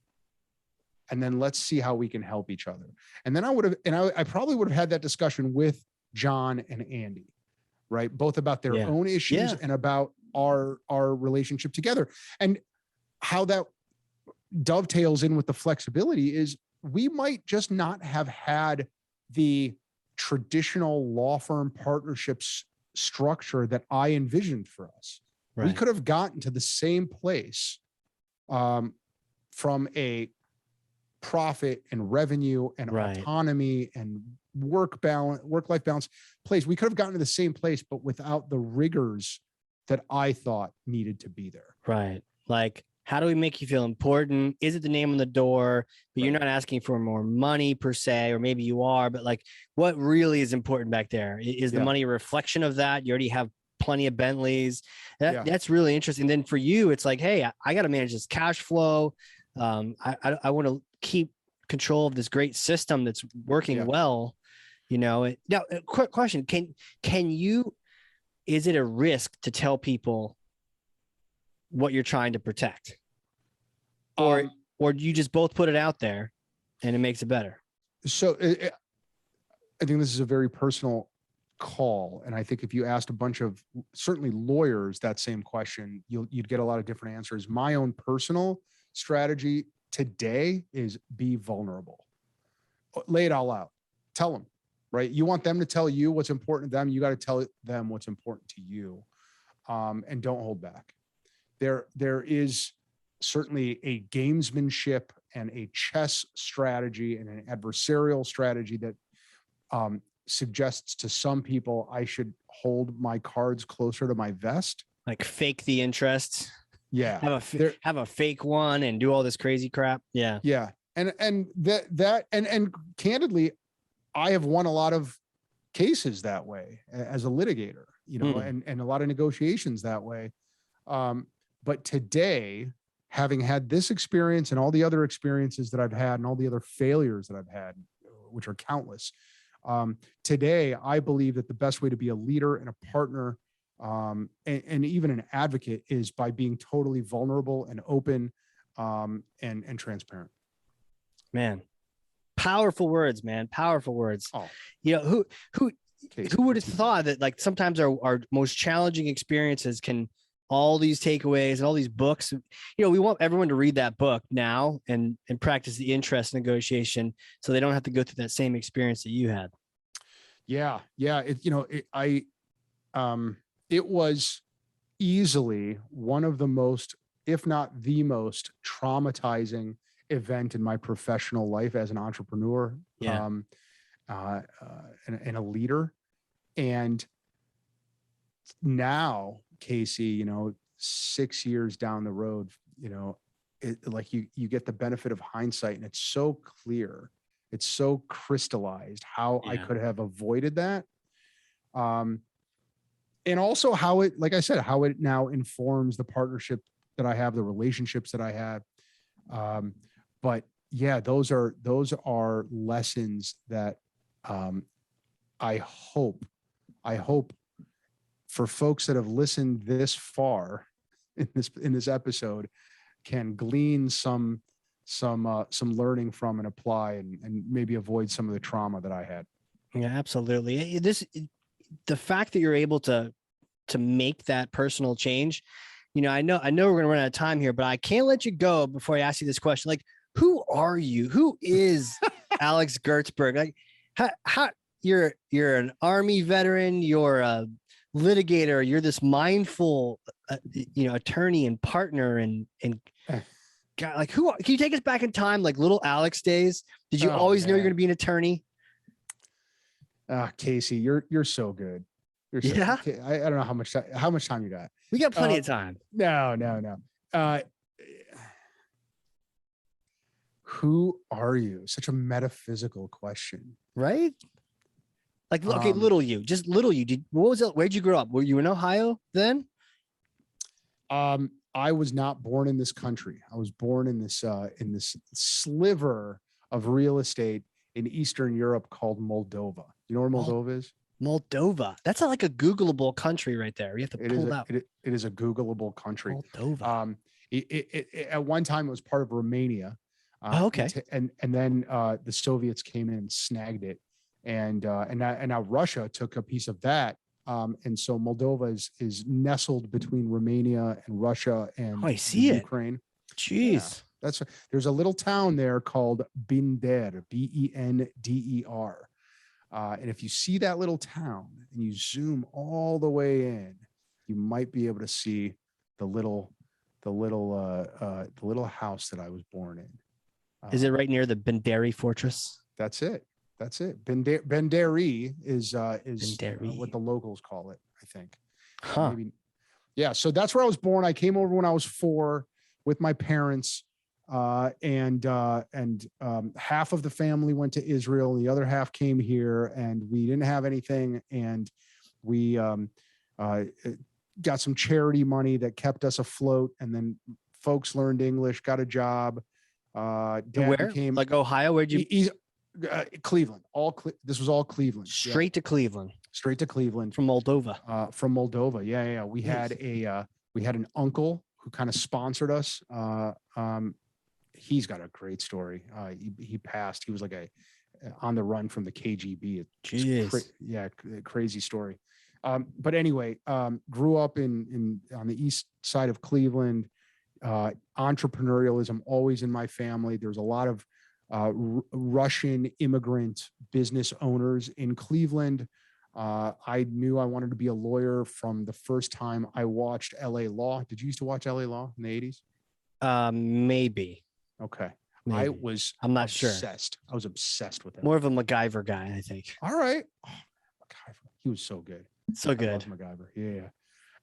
And then let's see how we can help each other. And then I probably would have had that discussion with John and Andy, right? Both about their own issues and about our relationship together. And how that dovetails in with the flexibility is we might just not have had the traditional law firm partnerships structure that I envisioned for us. Right. We could have gotten to the same place from a profit and revenue and autonomy and work-life balance place. We could have gotten to the same place, but without the rigors that I thought needed to be there. Right. Like, how do we make you feel important? Is it the name on the door? But you're not asking for more money per se, or maybe you are, but like, what really is important back there? Is the money a reflection of that? You already have plenty of Bentleys. That's really interesting. Then for you, it's like, hey, I got to manage this cash flow. I want to keep control of this great system that's working well. You know, now, quick question. Can you, is it a risk to tell people what you're trying to protect, or do you just both put it out there and it makes it better? So I think this is a very personal call. And I think if you asked a bunch of certainly lawyers that same question, you'd get a lot of different answers. My own personal strategy today is be vulnerable. Lay it all out. Tell them, right? You want them to tell you what's important to them. You got to tell them what's important to you, and don't hold back. There is certainly a gamesmanship and a chess strategy and an adversarial strategy that suggests to some people I should hold my cards closer to my vest. Like fake the interest. Yeah. Have a fake one and do all this crazy crap. Yeah. Yeah. And candidly, I have won a lot of cases that way as a litigator, you know, and a lot of negotiations that way. But today, having had this experience and all the other experiences that I've had and all the other failures that I've had, which are countless, today, I believe that the best way to be a leader and a partner, and even an advocate, is by being totally vulnerable and open, and transparent. Man, powerful words, man. Powerful words. Oh. You know, who would have thought that, like, sometimes our most challenging experiences can, all these takeaways and all these books, you know, we want everyone to read that book now and practice the interest negotiation so they don't have to go through that same experience that you had. Yeah. Yeah. It was easily one of the most, if not the most, traumatizing event in my professional life as an entrepreneur, and a leader. And now, Casey, you know, 6 years down the road, you know, like you get the benefit of hindsight, and it's so clear, it's so crystallized how I could have avoided that. And also how it, like I said, how it now informs the partnership that I have, the relationships that I have. But yeah, those are lessons that I hope for folks that have listened this far in this episode can glean some learning from and apply, and maybe avoid some of the trauma that I had. Yeah, absolutely. The fact that you're able to make that personal change, you know, I know we're going to run out of time here, but I can't let you go before I ask you this question. Like, who are you? Who is Alex Gertsburg? Like, how you're an Army veteran, you're a litigator. You're this mindful, attorney and partner and God, like can you take us back in time, like little Alex days? Did you always know you're going to be an attorney? Casey, you're so good. Yeah. I don't know how much time you got. We got plenty of time. No. Who are you? Such a metaphysical question, right? Like, okay, little you. Where'd you grow up? Were you in Ohio then? I was not born in this country. I was born in this sliver of real estate in Eastern Europe called Moldova. You know where Moldova is? Moldova. That's like a Googleable country right there. You have to pull it up. It is a Googleable country. Moldova. At one time, it was part of Romania. Okay. And then the Soviets came in and snagged it, and now Russia took a piece of that. And so Moldova is nestled between Romania and Russia and Ukraine. Jeez. Yeah, there's a little town there called Bender, Bender. And if you see that little town and you zoom all the way in, you might be able to see the little house that I was born in. Is it right near the Benderi fortress? That's it. Benderi is what the locals call it, I think. Huh. Maybe. Yeah. So that's where I was born. I came over when I was 4 with my parents. And half of the family went to Israel and the other half came here, and we didn't have anything. And we got some charity money that kept us afloat. And then folks learned English, got a job. Where? Like Ohio? Where'd you? Cleveland. This was all Cleveland. Straight to Cleveland. Straight to Cleveland from Moldova. From Moldova. Yeah. We had an uncle who kind of sponsored us. He's got a great story. He passed. He was like on the run from the KGB. Crazy story. But anyway, grew up on the east side of Cleveland. Entrepreneurialism always in my family. There's a lot of Russian immigrant business owners in Cleveland. I knew I wanted to be a lawyer from the first time I watched LA Law. Did you used to watch LA Law in the 80s? Maybe. Okay. Maybe. I'm not sure. I was obsessed with it. More of a MacGyver guy, I think. All right. Oh, MacGyver. He was so good. So good. I love MacGyver. Yeah.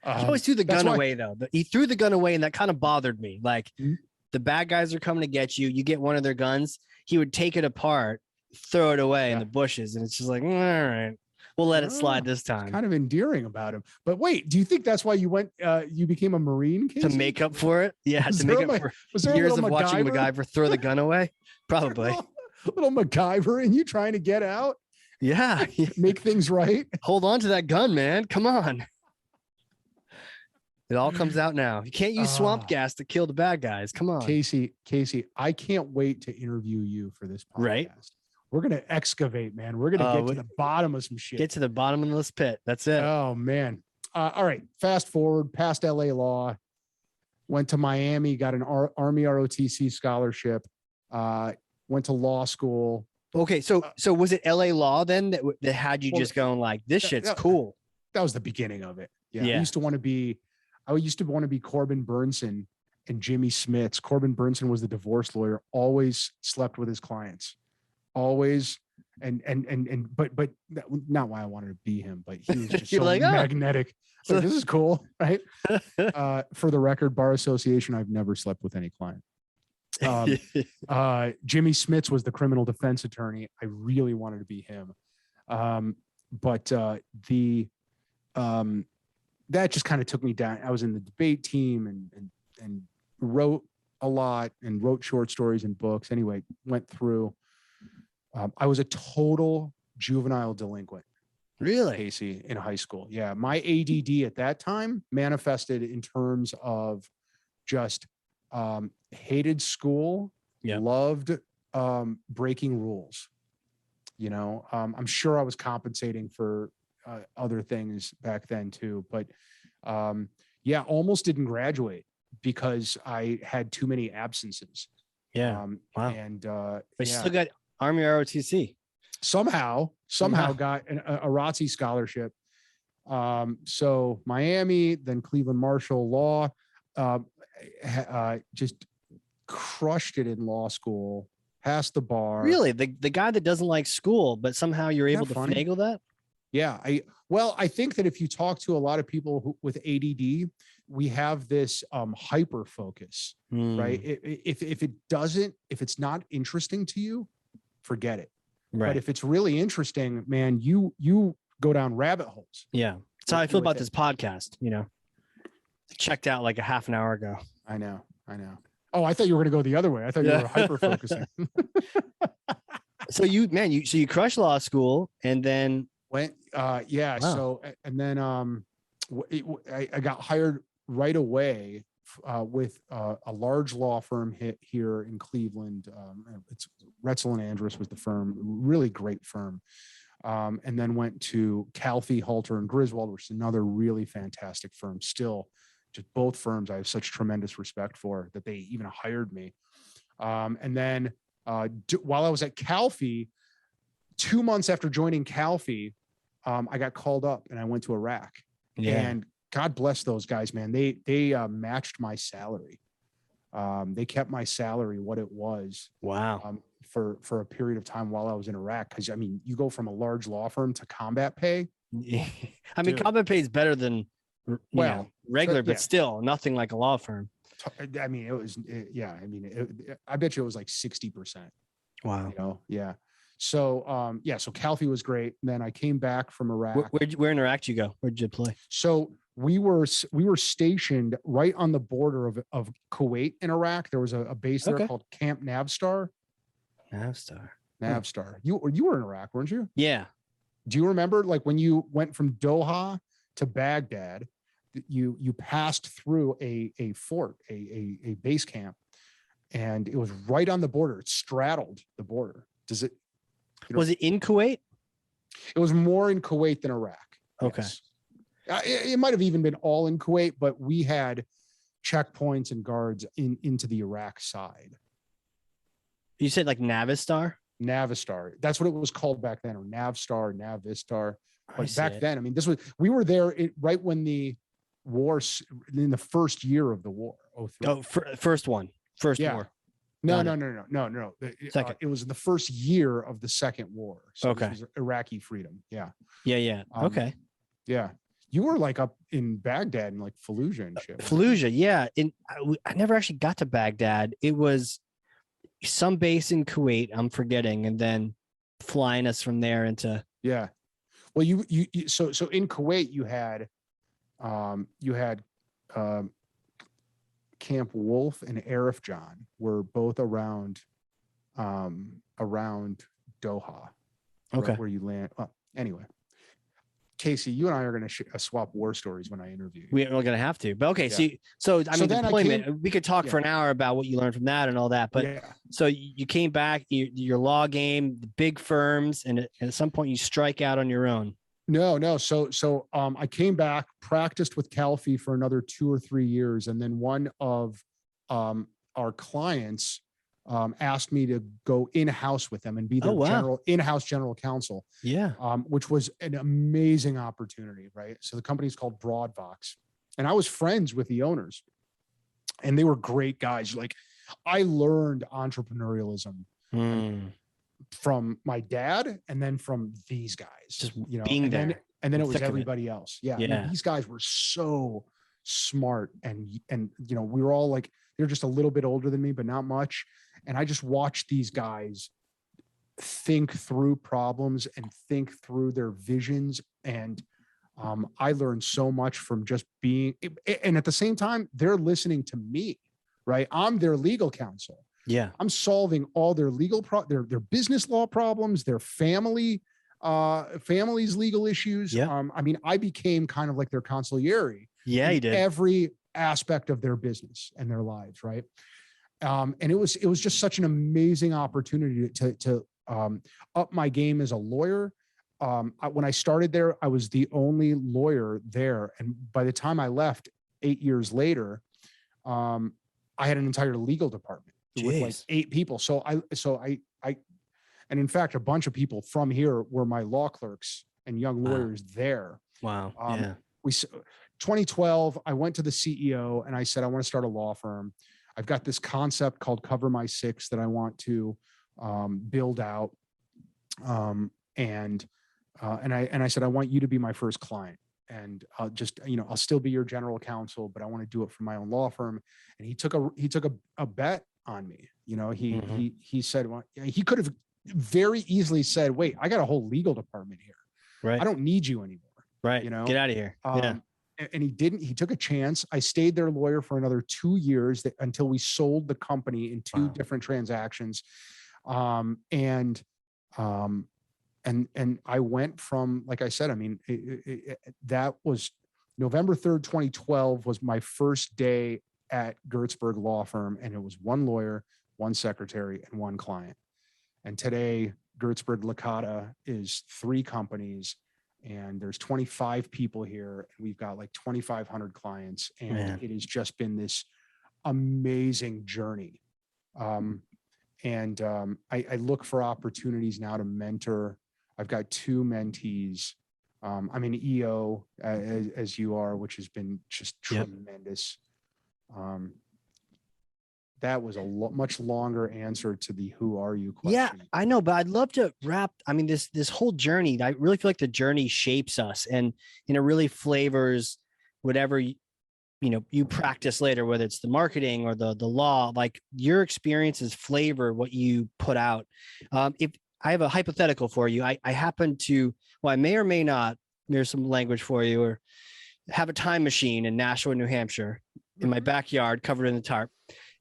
He always threw the gun away, though. He threw the gun away, and that kind of bothered me. Like, the bad guys are coming to get you. You get one of their guns. He would take it apart, throw it away in the bushes, and it's just like, all right, we'll let it slide this time. It's kind of endearing about him. But wait, do you think that's why you became a Marine, Casey? To make up for it? Yeah, to make up for years of watching MacGyver throw the gun away? Probably. Little MacGyver and you trying to get out? Yeah. Make things right? Hold on to that gun, man. Come on. It all comes out now. You can't use swamp gas to kill the bad guys. Come on. Casey, I can't wait to interview you for this podcast. Right. We're going to excavate, man. We're going to get to the bottom of some shit. Get to the bottom of this pit. That's it. Oh, man. All right. Fast forward past LA Law. Went to Miami, got an Army ROTC scholarship. Went to law school. Okay. So was it LA Law then that had you just going like, this shit's cool? That was the beginning of it. Yeah. I used to want to be Corbin Burnson and Jimmy Smits. Corbin Burnson was the divorce lawyer, always slept with his clients, always. But not why I wanted to be him, but he was just so magnetic. So this is cool. Right. For the record, Bar Association, I've never slept with any client. Jimmy Smits was the criminal defense attorney. I really wanted to be him. That just kind of took me down. I was in the debate team and wrote a lot and wrote short stories and books. Anyway, went through. I was a total juvenile delinquent. Really? Casey, in high school. Yeah. My ADD at that time manifested in terms of just hated school, loved breaking rules. You know, I'm sure I was compensating for other things back then too, but almost didn't graduate because I had too many absences. Yeah. Wow. And but you still got Army ROTC. Somehow got a ROTC scholarship. So Miami, then Cleveland Marshall Law, just crushed it in law school, passed the bar. Really? The guy that doesn't like school, but somehow you're able to finagle that? Yeah. I think that if you talk to a lot of people with ADD, we have this hyper focus, right? If it's not interesting to you, forget it. Right. But if it's really interesting, man, you go down rabbit holes. Yeah. That's how I feel about this podcast, checked out like a half an hour ago. I know. Oh, I thought you were going to go the other way. I thought you were hyper focusing. So you crushed law school and then went, yeah. Wow. So, and then I got hired right away with a large law firm here in Cleveland. It's Retzel and Andrus was the firm, really great firm. And then went to Calfee, Halter, and Griswold, which is another really fantastic firm. Still, just both firms I have such tremendous respect for that they even hired me. And then while I was at Calfee, 2 months after joining Calfee, I got called up and I went to Iraq. Yeah. And God bless those guys, man. They matched my salary. They kept my salary what it was. Wow. For a period of time while I was in Iraq. Cause I mean, you go from a large law firm to combat pay. I mean, combat pay is better than regular, but still nothing like a law firm. I mean, I bet you it was like 60%. Wow. Yeah. So, so Calfee was great. And then I came back from Iraq. Where in Iraq did you go? Where'd you play? So we were stationed right on the border of Kuwait in Iraq. There was a base there called Camp Navstar. Navstar. You were in Iraq, weren't you? Yeah. Do you remember like when you went from Doha to Baghdad, you passed through a fort, a base camp, and it was right on the border. It straddled the border. Was it in Kuwait? It was more in Kuwait than Iraq. Okay. Yes. It might have even been all in Kuwait, but we had checkpoints and guards into the Iraq side. You said like Navistar? Navistar. That's what it was called back then, or Navstar, Navistar. But back then, I mean, we were there right when the war, in the first year of the war. First war. No. Second. It was the first year of the second war. So okay. This was Iraqi freedom. Yeah. Yeah. Okay. Yeah. You were like up in Baghdad and like Fallujah and shit. Fallujah. Yeah. I never actually got to Baghdad. It was some base in Kuwait, I'm forgetting, and then flying us from there into. Yeah. Well, so in Kuwait you had Camp Wolf and Arif John were both around Doha. Okay. Where you land. Well, anyway, Casey, you and I are going to swap war stories when I interview you. We're going to have to, but okay. Yeah. So deployment, we could talk for an hour about what you learned from that and all that, but so you came back, your law game, the big firms, and at some point you strike out on your own. No. So I came back, practiced with Calfee for another 2 or 3 years. And then one of our clients asked me to go in-house with them and be their in-house general counsel. Yeah. Which was an amazing opportunity, right? So the company's called Broadvox. And I was friends with the owners. And they were great guys. Like, I learned entrepreneurialism from my dad and then from these guys. Just being there. And then it was everybody else. Yeah. I mean, these guys were so smart and we were all like, they're just a little bit older than me, but not much. And I just watched these guys think through problems and think through their visions. And I learned so much from just being, and at the same time, they're listening to me, right? I'm their legal counsel. Yeah. I'm solving all their legal, their business law problems, their family's legal issues. Yeah. I mean, I became kind of like their consigliere. Yeah, you did. Every aspect of their business and their lives, right? And it was just such an amazing opportunity to up my game as a lawyer. When I started there, I was the only lawyer there, and by the time I left 8 years later, I had an entire legal department with like 8 people. So I, and in fact, a bunch of people from here were my law clerks and young lawyers there. Wow. Um, Yeah. we 2012, I went to the CEO and I said, I want to start a law firm. I've got this concept called Cover My Six that I want to build out. And I said, I want you to be my first client. And I'll just, I'll still be your general counsel, but I want to do it for my own law firm. And he took a bet on me. He said, well, he could have very easily said, wait, I got a whole legal department here. Right. I don't need you anymore. Right. Get out of here. Yeah. And he didn't. He took a chance. I stayed their lawyer for another 2 years until we sold the company in two different transactions. And I went from, like I said, I mean, that was November 3rd, 2012 was my first day at Gertsburg Law Firm. And it was one lawyer, one secretary, and one client. And today, Gertsburg Licata is 3 companies, and there's 25 people here, and we've got like 2,500 clients. And it has just been this amazing journey. I look for opportunities now to mentor. I've got 2 mentees. I'm an EO as you are, which has been just tremendous. That was a much longer answer to the who are you question. Yeah, I know, but I'd love to wrap. I mean, this whole journey, I really feel like the journey shapes us and it really flavors whatever you practice later, whether it's the marketing or the law. Like your experiences flavor what you put out. If I have a hypothetical for you, I happen to, well, I may or may not, there's some language for you, or have a time machine in Nashua, New Hampshire, in my backyard covered in the tarp.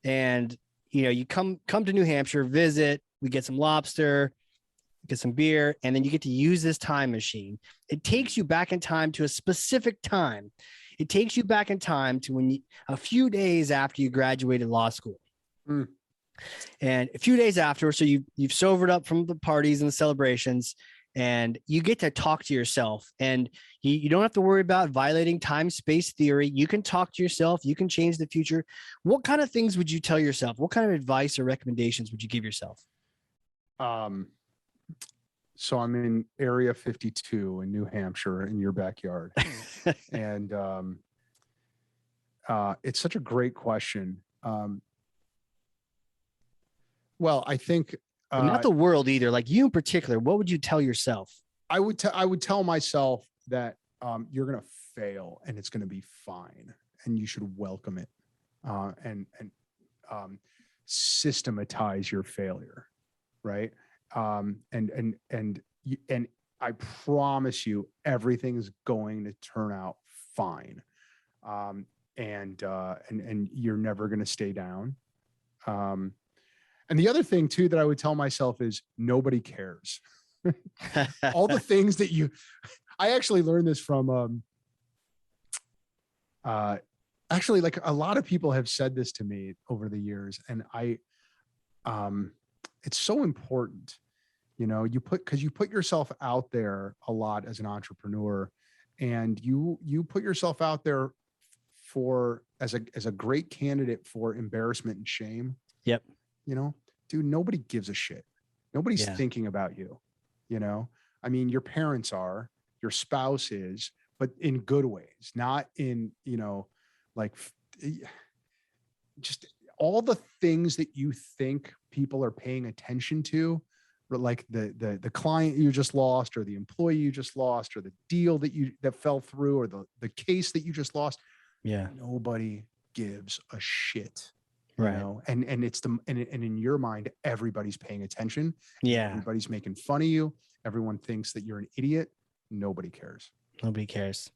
And, you come to New Hampshire, visit, we get some lobster, get some beer, and then you get to use this time machine. It takes you back in time to a specific time. It takes you back in time to a few days after you graduated law school. And a few days after, so you've sobered up from the parties and the celebrations, and you get to talk to yourself, and you don't have to worry about violating time-space theory. You can talk to yourself. You can change the future. What kind of things would you tell yourself? What kind of advice or recommendations would you give yourself? So I'm in Area 52 in New Hampshire in your backyard. And it's such a great question. Well, I think not the world either. Like you in particular, what would you tell yourself? I would tell myself that you're going to fail and it's going to be fine, and you should welcome it and systematize your failure, right? And I promise you, everything's going to turn out fine, and you're never going to stay down. And the other thing too that I would tell myself is nobody cares. All the things that I actually learned this from, actually, like a lot of people have said this to me over the years, and it's so important, you put yourself out there a lot as an entrepreneur, and you put yourself out there as a great candidate for embarrassment and shame. Yep. Dude, nobody gives a shit. Nobody's thinking about you. I mean, your parents are, your spouse is, but in good ways, not in, like just all the things that you think people are paying attention to, like the client you just lost, or the employee you just lost, or the deal that fell through, or the case that you just lost. Yeah. Nobody gives a shit. Right. And in your mind, everybody's paying attention. Yeah. Everybody's making fun of you. Everyone thinks that you're an idiot. Nobody cares. Nobody cares.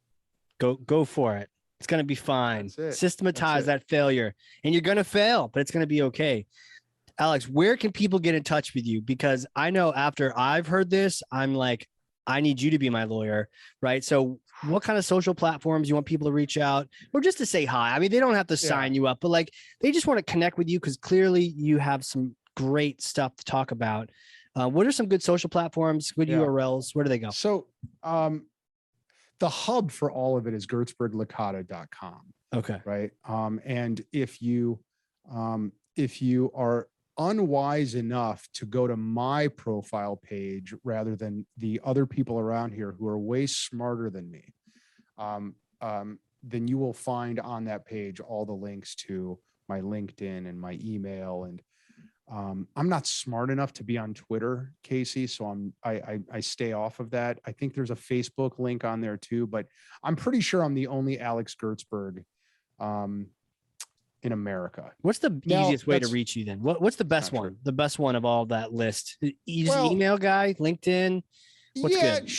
Go for it. It's going to be fine. Systematize that failure, and you're going to fail, but it's going to be okay. Alex, where can people get in touch with you? Because I know after I've heard this, I'm like, I need you to be my lawyer, right? So what kind of social platforms you want people to reach out, or just to say hi? I mean, they don't have to sign you up, but like they just want to connect with you because clearly you have some great stuff to talk about. What are some good social platforms, good URLs? Where do they go? So the hub for all of it is gertsburglicata.com. Okay. Right. And if you are unwise enough to go to my profile page rather than the other people around here who are way smarter than me, then you will find on that page all the links to my LinkedIn and my email. And I'm not smart enough to be on Twitter, Casey, so I stay off of that. I think there's a Facebook link on there too, but I'm pretty sure I'm the only Alex Gertsburg in America. What's the easiest way to reach you then? What's the best one? True. The best one of all that list? Email guy, LinkedIn? What's good?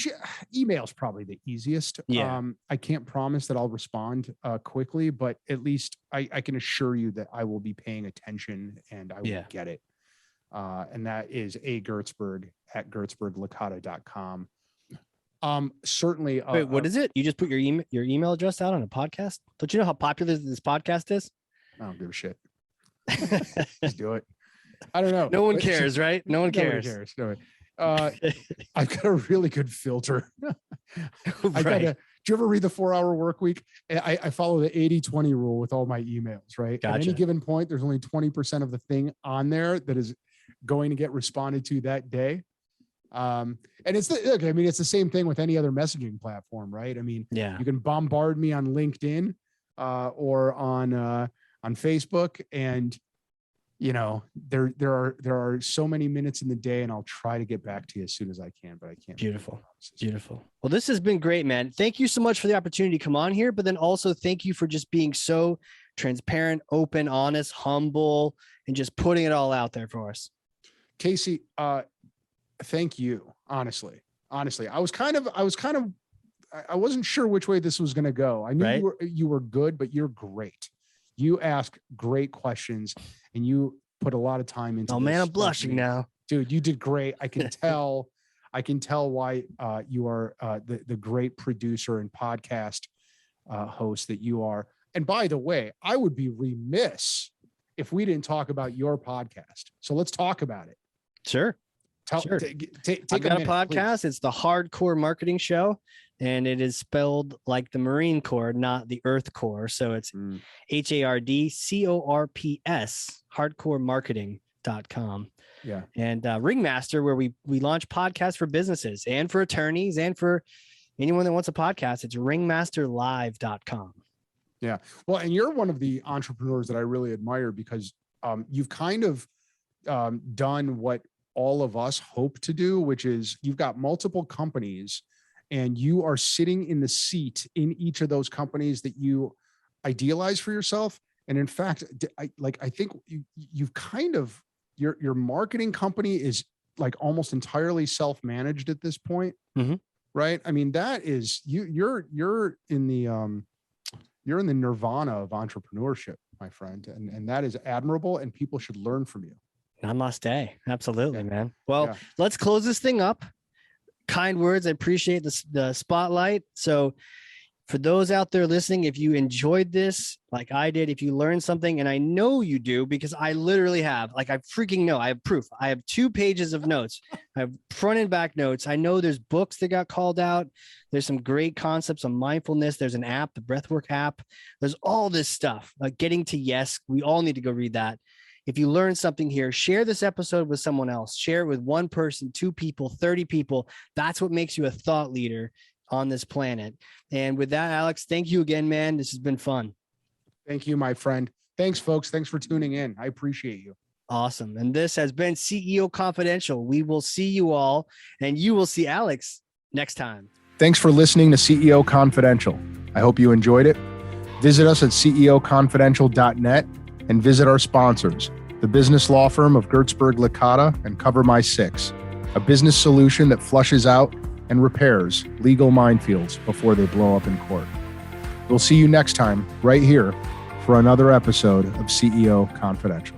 Email's probably the easiest. Yeah. I can't promise that I'll respond quickly, but at least I can assure you that I will be paying attention and I will get it. And that is gertsburg@gertsburglicata.com. Certainly. Wait, what is it? You just put your email address out on a podcast? Don't you know how popular this podcast is? I don't give a shit. Just do it. I don't know. No one cares, right? No one cares. No one. I've got a really good filter. Right. Do you ever read the 4-Hour Workweek? I follow the 80-20 rule with all my emails, right? Gotcha. At any given point, there's only 20% of the thing on there that is going to get responded to that day. And it's it's the same thing with any other messaging platform, right? I mean, you can bombard me on LinkedIn or on Facebook, and there are so many minutes in the day, and I'll try to get back to you as soon as I can, but I can't. Beautiful. Well, this has been great, man. Thank you so much for the opportunity to come on here, but then also thank you for just being so transparent, open, honest, humble, and just putting it all out there for us. Casey, thank you. Honestly, I wasn't sure which way this was going to go. I knew you were good, but you're great. You ask great questions and you put a lot of time into. Oh man, I'm blushing now, dude. You did great. I can tell. I can tell why you are the great producer and podcast host that you are. And by the way, I would be remiss if we didn't talk about your podcast. So let's talk about it. Sure. Take I've got a podcast. Please. It's the Hardcore Marketing Show, and it is spelled like the Marine Corps, not the Earth Corps. So it's HARDCORPS, hardcoremarketing.com. Yeah. And Ringmaster, where we launch podcasts for businesses and for attorneys and for anyone that wants a podcast. It's ringmasterlive.com. Yeah. Well, and you're one of the entrepreneurs that I really admire because you've kind of done what all of us hope to do, which is you've got multiple companies and you are sitting in the seat in each of those companies that you idealize for yourself. And in fact, I think you've kind of, your marketing company is like almost entirely self-managed at this point. Mm-hmm. Right. I mean, that is you're in the nirvana of entrepreneurship, my friend. And that is admirable and people should learn from you. Namaste. Absolutely, man. Well, let's close this thing up. Kind words. I appreciate the spotlight. So for those out there listening, if you enjoyed this, like I did, if you learned something, and I know you do, because I literally have, I freaking know, I have proof. I have 2 pages of notes. I have front and back notes. I know there's books that got called out. There's some great concepts on mindfulness. There's an app, the Breathwork app. There's all this stuff, like getting to yes. We all need to go read that. If you learned something here, share this episode with someone else. Share it with 1 person, 2 people, 30 people. That's what makes you a thought leader on this planet. And with that, Alex, thank you again, man. This has been fun. Thank you, my friend. Thanks, folks. Thanks for tuning in. I appreciate you. Awesome. And this has been CEO Confidential. We will see you all, and you will see Alex next time. Thanks for listening to CEO Confidential. I hope you enjoyed it. Visit us at ceoconfidential.net. and visit our sponsors, the business law firm of Gertsburg Licata and Cover My Six, a business solution that flushes out and repairs legal minefields before they blow up in court. We'll see you next time right here for another episode of CEO Confidential.